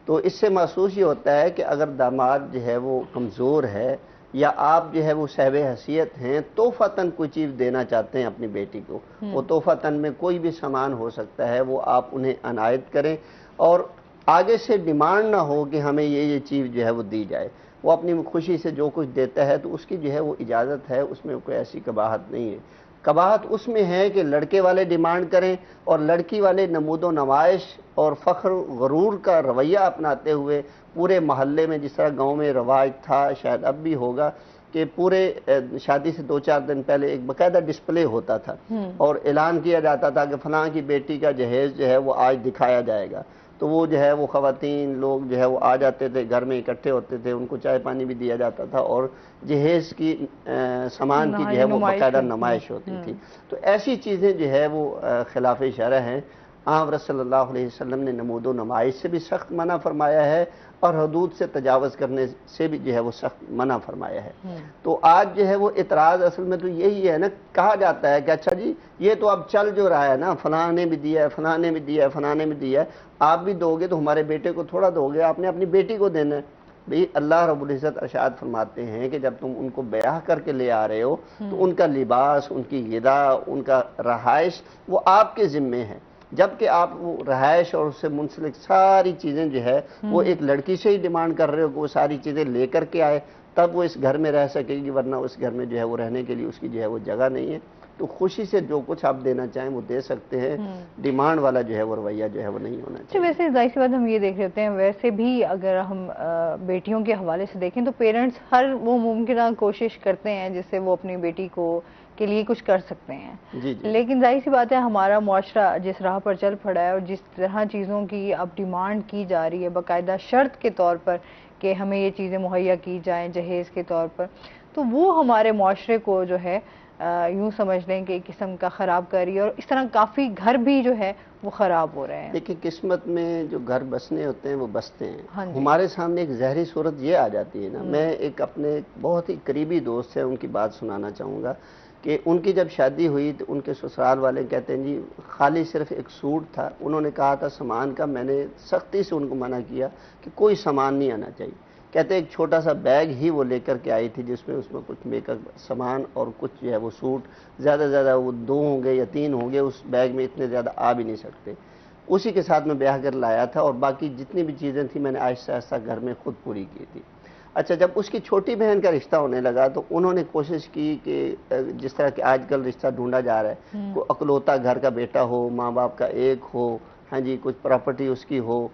تو اس سے محسوس یہ ہوتا ہے کہ اگر داماد جو ہے وہ کمزور ہے، یا آپ جو ہے وہ صاحب حیثیت ہیں، تحفتاً کوئی چیز دینا چاہتے ہیں اپنی بیٹی کو، وہ تحفتاً میں کوئی بھی سامان ہو سکتا ہے، وہ آپ انہیں عنایت کریں، اور آگے سے ڈیمانڈ نہ ہو کہ ہمیں یہ چیز جو ہے وہ دی جائے۔ وہ اپنی خوشی سے جو کچھ دیتا ہے تو اس کی جو ہے وہ اجازت ہے، اس میں کوئی ایسی قباحت نہیں ہے۔ قباحت اس میں ہے کہ لڑکے والے ڈیمانڈ کریں اور لڑکی والے نمود و نمائش اور فخر غرور کا رویہ اپناتے ہوئے پورے محلے میں، جس طرح گاؤں میں رواج تھا، شاید اب بھی ہوگا، کہ پورے شادی سے 2-4 دن پہلے ایک باقاعدہ ڈسپلے ہوتا تھا اور اعلان کیا جاتا تھا کہ فلاں کی بیٹی کا جہیز جو ہے وہ آج دکھایا جائے گا۔ تو وہ جو ہے وہ خواتین لوگ جو ہے وہ آ جاتے تھے، گھر میں اکٹھے ہوتے تھے، ان کو چائے پانی بھی دیا جاتا تھا، اور جہیز کی سامان کی جو ہے وہ باقاعدہ نمائش ہوتی تھی۔ تو ایسی چیزیں جو ہے وہ خلاف شرع ہیں۔ حضرت صلی اللہ علیہ وسلم نے نمود و نمائش سے بھی سخت منع فرمایا ہے، اور حدود سے تجاوز کرنے سے بھی جو ہے وہ سخت منع فرمایا ہے۔ تو آج جو ہے وہ اعتراض اصل میں تو یہی ہے نا، کہا جاتا ہے کہ اچھا جی یہ تو اب چل جو رہا ہے نا، فلاں نے بھی دیا ہے، فلاں نے بھی دیا ہے، فلاں نے بھی دیا ہے، آپ بھی دو گے تو ہمارے بیٹے کو تھوڑا دو گے، آپ نے اپنی بیٹی کو دینا ہے۔ بھئی اللہ رب العزت ارشاد فرماتے ہیں کہ جب تم ان کو بیاہ کر کے لے آ رہے ہو تو ان کا لباس، ان کی غذا، ان کا رہائش وہ آپ کے ذمے ہے، جبکہ آپ وہ رہائش اور اس سے منسلک ساری چیزیں جو ہے وہ ایک لڑکی سے ہی ڈیمانڈ کر رہے ہو کہ وہ ساری چیزیں لے کر کے آئے، تب وہ اس گھر میں رہ سکے گی، ورنہ اس گھر میں جو ہے وہ رہنے کے لیے اس کی جو ہے وہ جگہ نہیں ہے۔ تو خوشی سے جو کچھ آپ دینا چاہیں وہ دے سکتے ہیں، ڈیمانڈ والا جو ہے وہ رویہ جو ہے وہ نہیں ہونا چاہیے۔ ویسے ظاہر سی بات ہم یہ دیکھ رہے ہوتے ہیں، ویسے بھی اگر ہم بیٹیوں کے حوالے سے دیکھیں تو پیرنٹس ہر وہ ممکنہ کوشش کرتے ہیں جس سے وہ اپنی بیٹی کے لیے کچھ کر سکتے ہیں، جی جی لیکن ظاہر سی بات ہے ہمارا معاشرہ جس راہ پر چل پڑا ہے اور جس طرح چیزوں کی اب ڈیمانڈ کی جا رہی ہے باقاعدہ شرط کے طور پر کہ ہمیں یہ چیزیں مہیا کی جائیں جہیز کے طور پر، تو وہ ہمارے معاشرے کو جو ہے یوں سمجھ لیں کہ ایک قسم کا خراب کر رہی ہے، اور اس طرح کافی گھر بھی جو ہے وہ خراب ہو رہے ہیں۔ دیکھیں قسمت میں جو گھر بسنے ہوتے ہیں وہ بستے ہیں۔ ہاں جی۔ ہمارے سامنے ایک ظاہری صورت یہ آ جاتی ہے نا، میں ایک اپنے بہت ہی قریبی دوست ہے ان کی بات سنانا چاہوں گا کہ ان کی جب شادی ہوئی تو ان کے سسرال والے کہتے ہیں جی خالی صرف ایک سوٹ تھا، انہوں نے کہا تھا سامان کا، میں نے سختی سے ان کو منع کیا کہ کوئی سامان نہیں آنا چاہیے۔ کہتے ہیں ایک چھوٹا سا بیگ ہی وہ لے کر کے آئی تھی جس میں کچھ میک اپ سامان اور کچھ جو ہے وہ سوٹ، زیادہ سے زیادہ وہ 2 ہوں گے یا 3 ہوں گے، اس بیگ میں اتنے زیادہ آ بھی نہیں سکتے، اسی کے ساتھ میں بیاہ کر لایا تھا، اور باقی جتنی بھی چیزیں تھیں میں نے آہستہ آہستہ گھر میں خود پوری کی تھی۔ اچھا جب اس کی چھوٹی بہن کا رشتہ ہونے لگا تو انہوں نے کوشش کی کہ جس طرح کہ آج کل رشتہ ڈھونڈا جا رہا ہے، کوئی اکلوتا گھر کا بیٹا ہو، ماں باپ کا ایک ہو، ہاں جی کچھ پراپرٹی اس کی ہو،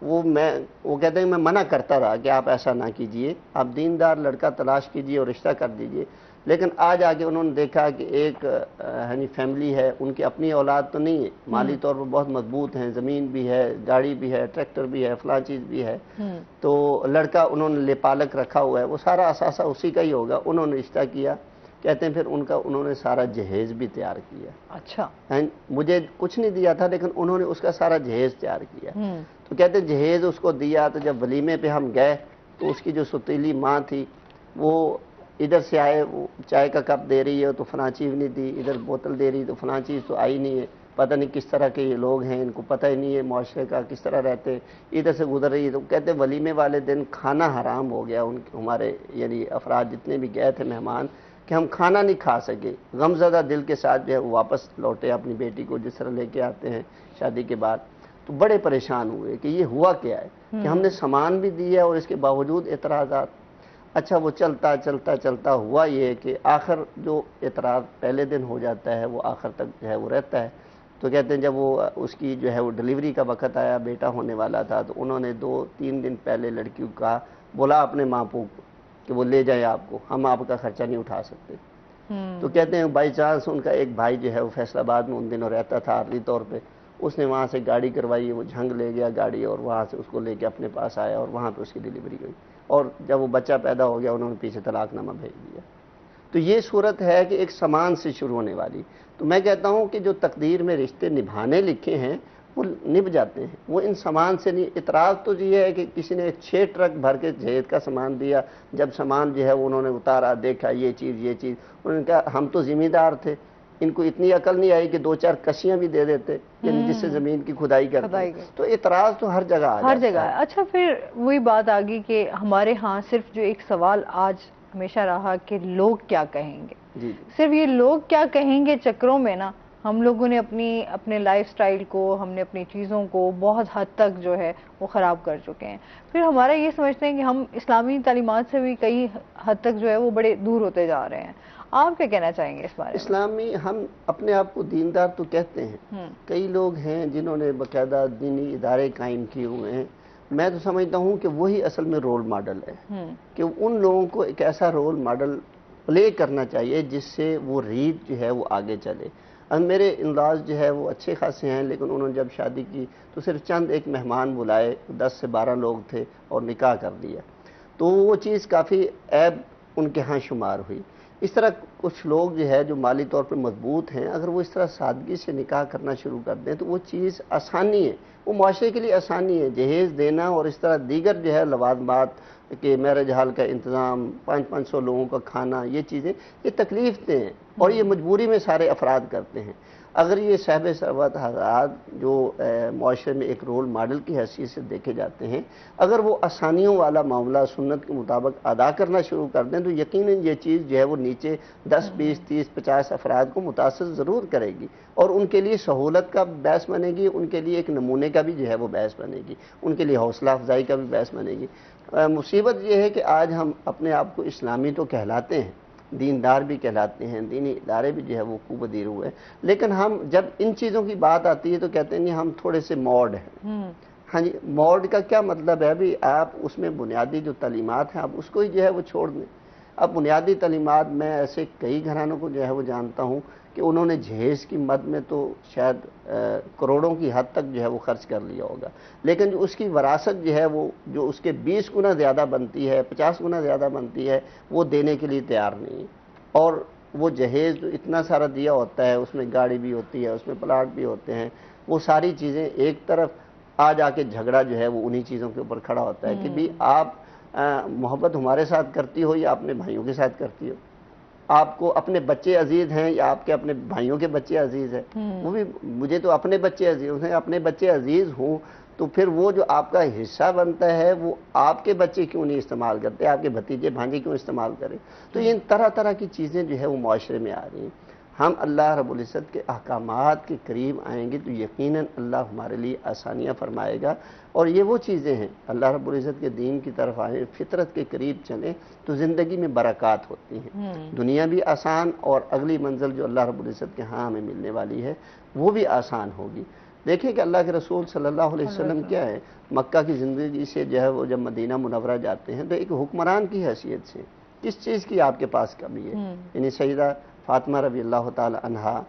وہ کہتے ہیں میں منع کرتا رہا کہ آپ ایسا نہ کیجئے، آپ دیندار لڑکا تلاش کیجئے اور رشتہ کر دیجئے۔ لیکن آج آگے انہوں نے دیکھا کہ ایک فیملی ہے، ان کی اپنی اولاد تو نہیں ہے، مالی طور پر بہت مضبوط ہیں، زمین بھی ہے، گاڑی بھی ہے، ٹریکٹر بھی ہے، فلاں چیز بھی ہے، تو لڑکا انہوں نے لے پالک رکھا ہوا ہے، وہ سارا اثاثہ اسی کا ہی ہوگا، انہوں نے رشتہ کیا، کہتے ہیں پھر انہوں نے سارا جہیز بھی تیار کیا۔ اچھا مجھے کچھ نہیں دیا تھا لیکن انہوں نے اس کا سارا جہیز تیار کیا، تو کہتے ہیں جہیز اس کو دیا، تو جب ولیمے پہ ہم گئے تو اس کی جو ستیلی ماں تھی وہ ادھر سے آئے، وہ چائے کا کپ دے رہی ہے تو فلاں چیز نہیں دی، ادھر بوتل دے رہی تو فلاں چیز تو آئی نہیں ہے، پتہ نہیں کس طرح کے یہ لوگ ہیں، ان کو پتہ ہی نہیں ہے معاشرے کا کس طرح رہتے، ادھر سے گزر رہی ہے، تو کہتے ہیں ولیمے والے دن کھانا حرام ہو گیا، ہمارے یعنی افراد جتنے بھی گئے تھے مہمان، کہ ہم کھانا نہیں کھا سکے، غمزدہ دل کے ساتھ جو ہے وہ واپس لوٹے اپنی بیٹی کو جس طرح لے کے آتے ہیں شادی کے بعد، تو بڑے پریشان ہوئے کہ یہ ہوا کیا ہے کہ ہم نے سامان بھی دیا اور اس کے باوجود اعتراضات۔ اچھا وہ چلتا ہوا یہ کہ آخر جو اعتراض پہلے دن ہو جاتا ہے وہ آخر تک جو ہے وہ رہتا ہے، تو کہتے ہیں جب وہ اس کی جو ہے وہ ڈلیوری کا وقت آیا، بیٹا ہونے والا تھا، تو انہوں نے 2-3 دن پہلے لڑکی کو کہا بولا اپنے ماں پو کو کہ وہ لے جائیں آپ کو، ہم آپ کا خرچہ نہیں اٹھا سکتے۔ تو کہتے ہیں بائی چانس ان کا ایک بھائی جو ہے وہ فیصل آباد میں ان دنوں رہتا تھا عارضی طور پہ، اس نے وہاں سے گاڑی کروائی، وہ جھنگ لے گیا گاڑی اور وہاں سے اس کو لے کے اپنے پاس آیا اور وہاں پہ اس کی ڈلیوری ہوئی، اور جب وہ بچہ پیدا ہو گیا انہوں نے پیچھے طلاق نامہ بھیج دیا۔ تو یہ صورت ہے کہ ایک سامان سے شروع ہونے والی، تو میں کہتا ہوں کہ جو تقدیر میں رشتے نبھانے لکھے ہیں وہ نبھ جاتے ہیں، وہ ان سامان سے نہیں۔ اعتراض تو یہ ہے کہ کسی نے 6 ٹرک بھر کے جہیز کا سامان دیا، جب سامان جو ہے انہوں نے اتارا، دیکھا یہ چیز انہوں نے کہا ہم تو ذمہ دار تھے، ان کو اتنی عقل نہیں آئی کہ 2-4 کشیاں بھی دے دیتے، یعنی جس سے زمین کی کھدائی کرتے، تو اعتراض تو ہر جگہ آ جاتا ہے۔ اچھا پھر وہی بات آگی کہ ہمارے ہاں صرف جو ایک سوال آج ہمیشہ رہا کہ لوگ کیا کہیں گے، جی صرف یہ لوگ کیا کہیں گے چکروں میں نا ہم لوگوں نے اپنے لائف سٹائل کو، ہم نے اپنی چیزوں کو بہت حد تک جو ہے وہ خراب کر چکے ہیں۔ پھر ہمارا یہ سمجھتے ہیں کہ ہم اسلامی تعلیمات سے بھی کئی حد تک جو ہے وہ بڑے دور ہوتے جا رہے ہیں، آپ کیا کہنا چاہیں گے اس بارے میں؟ اسلامی ہم اپنے آپ کو دیندار تو کہتے ہیں، کئی لوگ ہیں جنہوں نے باقاعدہ دینی ادارے قائم کیے ہوئے ہیں، میں تو سمجھتا ہوں کہ وہی اصل میں رول ماڈل ہے، کہ ان لوگوں کو ایک ایسا رول ماڈل پلے کرنا چاہیے جس سے وہ ریت جو ہے وہ آگے چلے۔ اب میرے انلاز جو ہے وہ اچھے خاصے ہیں، لیکن انہوں نے جب شادی کی تو صرف چند ایک مہمان بلائے، 10 سے 12 لوگ تھے اور نکاح کر دیا، تو وہ چیز کافی عیب ان کے ہاں شمار ہوئی۔ اس طرح کچھ لوگ جو ہے جو مالی طور پہ مضبوط ہیں، اگر وہ اس طرح سادگی سے نکاح کرنا شروع کر دیں تو وہ چیز آسانی ہے، وہ معاشرے کے لیے آسانی ہے، جہیز دینا اور اس طرح دیگر جو ہے لوازمات کہ میرج ہال کا انتظام، 500 لوگوں کا کھانا، یہ چیزیں یہ تکلیف دیں ہیں اور یہ مجبوری میں سارے افراد کرتے ہیں۔ اگر یہ صاحب ثروت حضرات جو معاشرے میں ایک رول ماڈل کی حیثیت سے دیکھے جاتے ہیں، اگر وہ آسانیوں والا معاملہ سنت کے مطابق ادا کرنا شروع کر دیں تو یقیناً یہ چیز جو ہے وہ نیچے 10 20 30 50 افراد کو متاثر ضرور کرے گی اور ان کے لیے سہولت کا باعث بنے گی، ان کے لیے ایک نمونے کا بھی جو ہے وہ باعث بنے گی، ان کے لیے حوصلہ افزائی کا بھی باعث بنے گی۔ مصیبت یہ ہے کہ آج ہم اپنے آپ کو اسلامی تو کہلاتے ہیں دیندار بھی کہلاتے ہیں، دینی ادارے بھی جو ہے وہ خوب ادیر ہوئے، لیکن ہم جب ان چیزوں کی بات آتی ہے تو کہتے ہیں نہیں ہم تھوڑے سے موڈ ہیں۔ ہاں جی، موڈ کا کیا مطلب ہے؟ بھی آپ اس میں بنیادی جو تعلیمات ہیں آپ اس کو ہی جو ہے وہ چھوڑ دیں۔ اب بنیادی تعلیمات میں ایسے کئی گھرانوں کو جو ہے وہ جانتا ہوں کہ انہوں نے جہیز کی مد میں تو شاید کروڑوں کی حد تک جو ہے وہ خرچ کر لیا ہوگا، لیکن جو اس کی وراثت جو ہے وہ جو اس کے 20 گنا زیادہ بنتی ہے، 50 گنا زیادہ بنتی ہے، وہ دینے کے لیے تیار نہیں ہے۔ اور وہ جہیز جو اتنا سارا دیا ہوتا ہے، اس میں گاڑی بھی ہوتی ہے، اس میں پلاٹ بھی ہوتے ہیں، وہ ساری چیزیں ایک طرف آ جا کے جھگڑا جو ہے وہ انہی چیزوں کے اوپر کھڑا ہوتا ہے کہ بھی آپ محبت ہمارے ساتھ کرتی ہو یا اپنے بھائیوں کے ساتھ کرتی ہو، آپ کو اپنے بچے عزیز ہیں یا آپ کے اپنے بھائیوں کے بچے عزیز ہیں؟ وہ بھی مجھے تو اپنے بچے عزیز ہیں، اپنے بچے عزیز ہوں تو پھر وہ جو آپ کا حصہ بنتا ہے وہ آپ کے بچے کیوں نہیں استعمال کرتے، آپ کے بھتیجے بھانجے کیوں استعمال کریں؟ تو یہ طرح طرح کی چیزیں جو ہے وہ معاشرے میں آ رہی ہیں۔ ہم اللہ رب العزت کے احکامات کے قریب آئیں گے تو یقیناً اللہ ہمارے لیے آسانیاں فرمائے گا، اور یہ وہ چیزیں ہیں اللہ رب العزت کے دین کی طرف آئیں، فطرت کے قریب چلیں تو زندگی میں برکات ہوتی ہیں، دنیا بھی آسان اور اگلی منزل جو اللہ رب العزت کے ہاں ہمیں ملنے والی ہے وہ بھی آسان ہوگی۔ دیکھیں کہ اللہ کے رسول صلی اللہ علیہ وسلم کیا ہے، مکہ کی زندگی سے جو ہے وہ جب مدینہ منورہ جاتے ہیں تو ایک حکمران کی حیثیت سے کس چیز کی آپ کے پاس کمی ہے؟ یعنی سیدہ فاطمہ رضی اللہ تعالی عنہا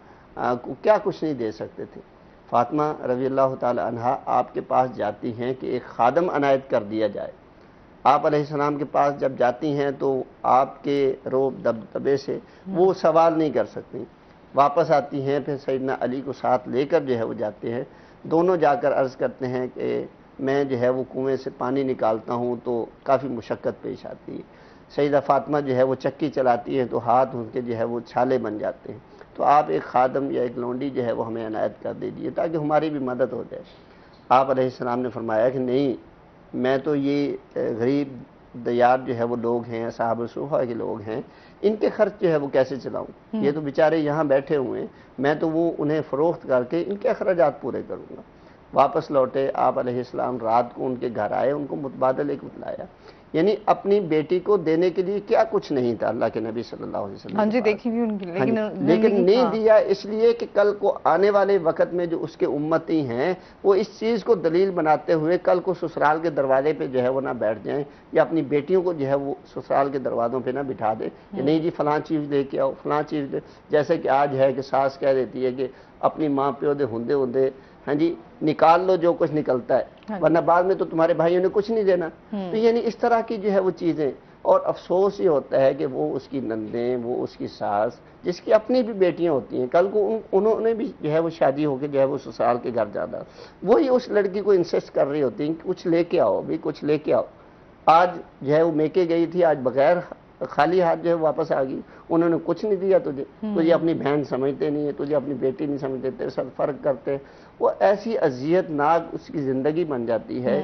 کو کیا کچھ نہیں دے سکتے تھے؟ فاطمہ رضی اللہ تعالی عنہا آپ کے پاس جاتی ہیں کہ ایک خادم عنایت کر دیا جائے۔ آپ علیہ السلام کے پاس جب جاتی ہیں تو آپ کے روب دبدبے سے وہ سوال نہیں کر سکتی، واپس آتی ہیں، پھر سیدنا علی کو ساتھ لے کر جو ہے وہ جاتے ہیں، دونوں جا کر عرض کرتے ہیں کہ میں جو ہے وہ کنویں سے پانی نکالتا ہوں تو کافی مشقت پیش آتی ہے۔ سیدہ فاطمہ جو ہے وہ چکی چلاتی ہیں تو ہاتھ ان کے جو ہے وہ چھالے بن جاتے ہیں، تو آپ ایک خادم یا ایک لونڈی جو ہے وہ ہمیں عنایت کر دیجیے تاکہ ہماری بھی مدد ہو جائے۔ آپ علیہ السلام نے فرمایا کہ نہیں، میں تو یہ غریب دیار جو ہے وہ لوگ ہیں، اصحاب الصفہ کے لوگ ہیں، ان کے خرچ جو ہے وہ کیسے چلاؤں؟ یہ تو بیچارے یہاں بیٹھے ہوئے ہیں، میں تو وہ انہیں فروخت کر کے ان کے اخراجات پورے کروں گا۔ واپس لوٹے، آپ علیہ السلام رات کو ان کے گھر آئے، ان کو متبادل ایک بتلایا، یعنی اپنی بیٹی کو دینے کے لیے کیا کچھ نہیں تھا اللہ کے نبی صلی اللہ علیہ وسلم۔ ہاں جی دیکھی بھی ان کی، لیکن نہیں دیا اس لیے کہ کل کو آنے والے وقت میں جو اس کے امتی ہیں وہ اس چیز کو دلیل بناتے ہوئے کل کو سسرال کے دروازے پہ جو ہے وہ نہ بیٹھ جائیں، یا اپنی بیٹیوں کو جو ہے وہ سسرال کے دروازوں پہ نہ بٹھا دیں کہ نہیں جی فلاں چیز لے کے آؤ، فلاں چیز لے، جیسے کہ آج ہے کہ ساس کہہ دیتی ہے کہ اپنی ماں پیو دے ہندے ہندے ہاں جی نکال لو جو کچھ نکلتا ہے، ورنہ بعد میں تو تمہارے بھائیوں نے کچھ نہیں دینا۔ تو یعنی اس طرح کی جو ہے وہ چیزیں، اور افسوس یہ ہوتا ہے کہ وہ اس کی نندیں، وہ اس کی ساس جس کی اپنی بھی بیٹیاں ہوتی ہیں، کل کو انہوں نے بھی جو ہے وہ شادی ہو کے جو ہے وہ سسرال کے گھر جانا، وہی اس لڑکی کو انسسٹ کر رہی ہوتی ہیں کہ کچھ لے کے آؤ بھی، کچھ لے کے آؤ۔ آج جو ہے وہ میکے گئی تھی، آج بغیر خالی ہاتھ جو ہے واپس آ گئی، انہوں نے کچھ نہیں دیا تجھے اپنی بہن سمجھتے نہیں ہے، تجھے اپنی بیٹی نہیں سمجھتے، تیرے ساتھ فرق کرتے، وہ ایسی اذیت ناک اس کی زندگی بن جاتی ہے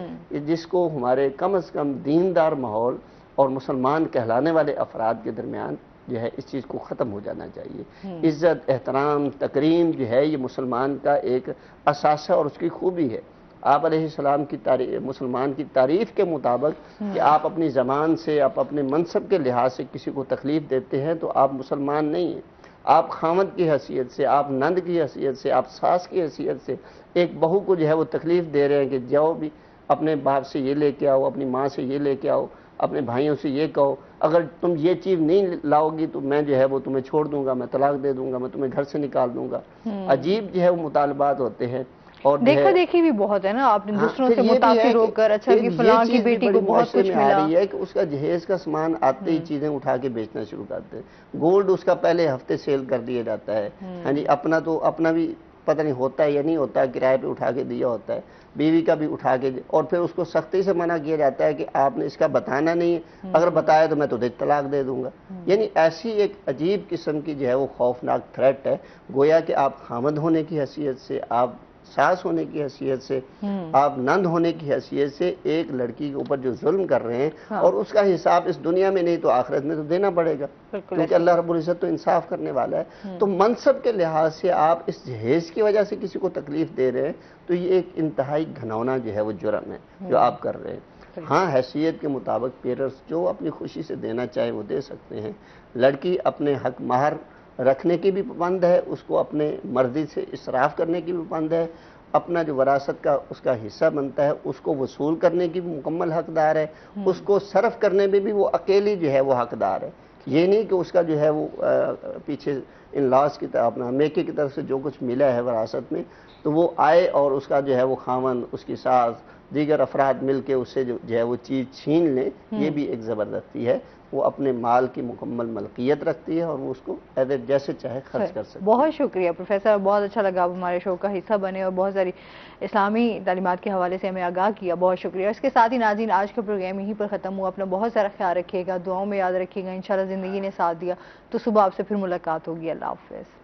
جس کو ہمارے کم از کم دیندار ماحول اور مسلمان کہلانے والے افراد کے درمیان جو ہے اس چیز کو ختم ہو جانا چاہیے۔ عزت، احترام، تکریم جو ہے یہ مسلمان کا ایک اثاثہ اور اس کی خوبی ہے۔ آپ علیہ السلام کی تعریف، مسلمان کی تعریف کے مطابق کہ آپ اپنی زبان سے، آپ اپنے منصب کے لحاظ سے کسی کو تکلیف دیتے ہیں تو آپ مسلمان نہیں ہیں۔ آپ خامد کی حیثیت سے، آپ نند کی حیثیت سے، آپ ساس کی حیثیت سے ایک بہو کو جو ہے وہ تکلیف دے رہے ہیں کہ جاؤ بھی اپنے باپ سے یہ لے کے آؤ، اپنی ماں سے یہ لے کے آؤ، اپنے بھائیوں سے یہ کہو، اگر تم یہ چیز نہیں لاؤ گی تو میں جو ہے وہ تمہیں چھوڑ دوں گا، میں طلاق دے دوں گا، میں تمہیں گھر سے نکال دوں گا۔ عجیب جو ہے وہ مطالبات ہوتے ہیں، اور دیکھا دیکھی بھی بہت ہے نا، آپ نے دوسروں سے متاثر ہو کر اچھا کہ فلاں کی بیٹی کو بہت کچھ ملا، آ رہی ہے کہ اس کا جہیز کا سامان آتے ہی چیزیں اٹھا کے بیچنا شروع کرتے ہیں، گولڈ اس کا پہلے ہفتے سیل کر دیا جاتا ہے، ہاں جی اپنا تو اپنا بھی پتہ نہیں ہوتا ہے یا نہیں ہوتا، کرائے پہ اٹھا کے دیا ہوتا ہے، بیوی کا بھی اٹھا کے، اور پھر اس کو سختی سے منع کیا جاتا ہے کہ آپ نے اس کا بتانا نہیں ہے، اگر بتایا تو میں تو طلاق دے دوں گا۔ یعنی ایسی ایک عجیب قسم کی جو ہے وہ خوفناک تھریٹ ہے، گویا کہ آپ خامد ہونے کی حیثیت سے، آپ ساس ہونے کی حیثیت سے، آپ نند ہونے کی حیثیت سے ایک لڑکی کے اوپر جو ظلم کر رہے ہیں، اور اس کا حساب اس دنیا میں نہیں تو آخرت میں تو دینا پڑے گا، کیونکہ اللہ رب العزت تو انصاف کرنے والا ہے۔ تو منصب کے لحاظ سے آپ اس جہیز کی وجہ سے کسی کو تکلیف دے رہے ہیں تو یہ ایک انتہائی گھنونا جو ہے وہ جرم ہے جو آپ کر رہے ہیں۔ ہاں حیثیت کے مطابق پیرنٹس جو اپنی خوشی سے دینا چاہے وہ دے سکتے ہیں. لڑکی اپنے حق مہر رکھنے کی بھی پابند ہے, اس کو اپنے مرضی سے اسراف کرنے کی بھی پابند ہے, اپنا جو وراثت کا اس کا حصہ بنتا ہے اس کو وصول کرنے کی بھی مکمل حقدار ہے, اس کو صرف کرنے میں بھی وہ اکیلی جو ہے وہ حقدار ہے. یہ نہیں کہ اس کا جو ہے وہ پیچھے ان لاس کی طرف اپنا میکے کی طرف سے جو کچھ ملا ہے وراثت میں تو وہ آئے اور اس کا جو ہے وہ خاوند, اس کی ساس, دیگر افراد مل کے اس سے جو ہے وہ چیز چھین لیں, یہ بھی ایک زبردستی ہے. وہ اپنے مال کی مکمل ملکیت رکھتی ہے اور وہ اس کو جیسے چاہے خرچ کر سکتی ہے. بہت شکریہ پروفیسر, بہت اچھا لگا آپ ہمارے شو کا حصہ بنے اور بہت ساری اسلامی تعلیمات کے حوالے سے ہمیں آگاہ کیا. بہت شکریہ. اس کے ساتھ ہی ناظرین آج کا پروگرام یہیں پر ختم ہوا. اپنا بہت سارا خیال رکھیے گا, دعاؤں میں یاد رکھیے گا. انشاءاللہ زندگی نے ساتھ دیا تو صبح آپ سے پھر ملاقات ہوگی. اللہ حافظ.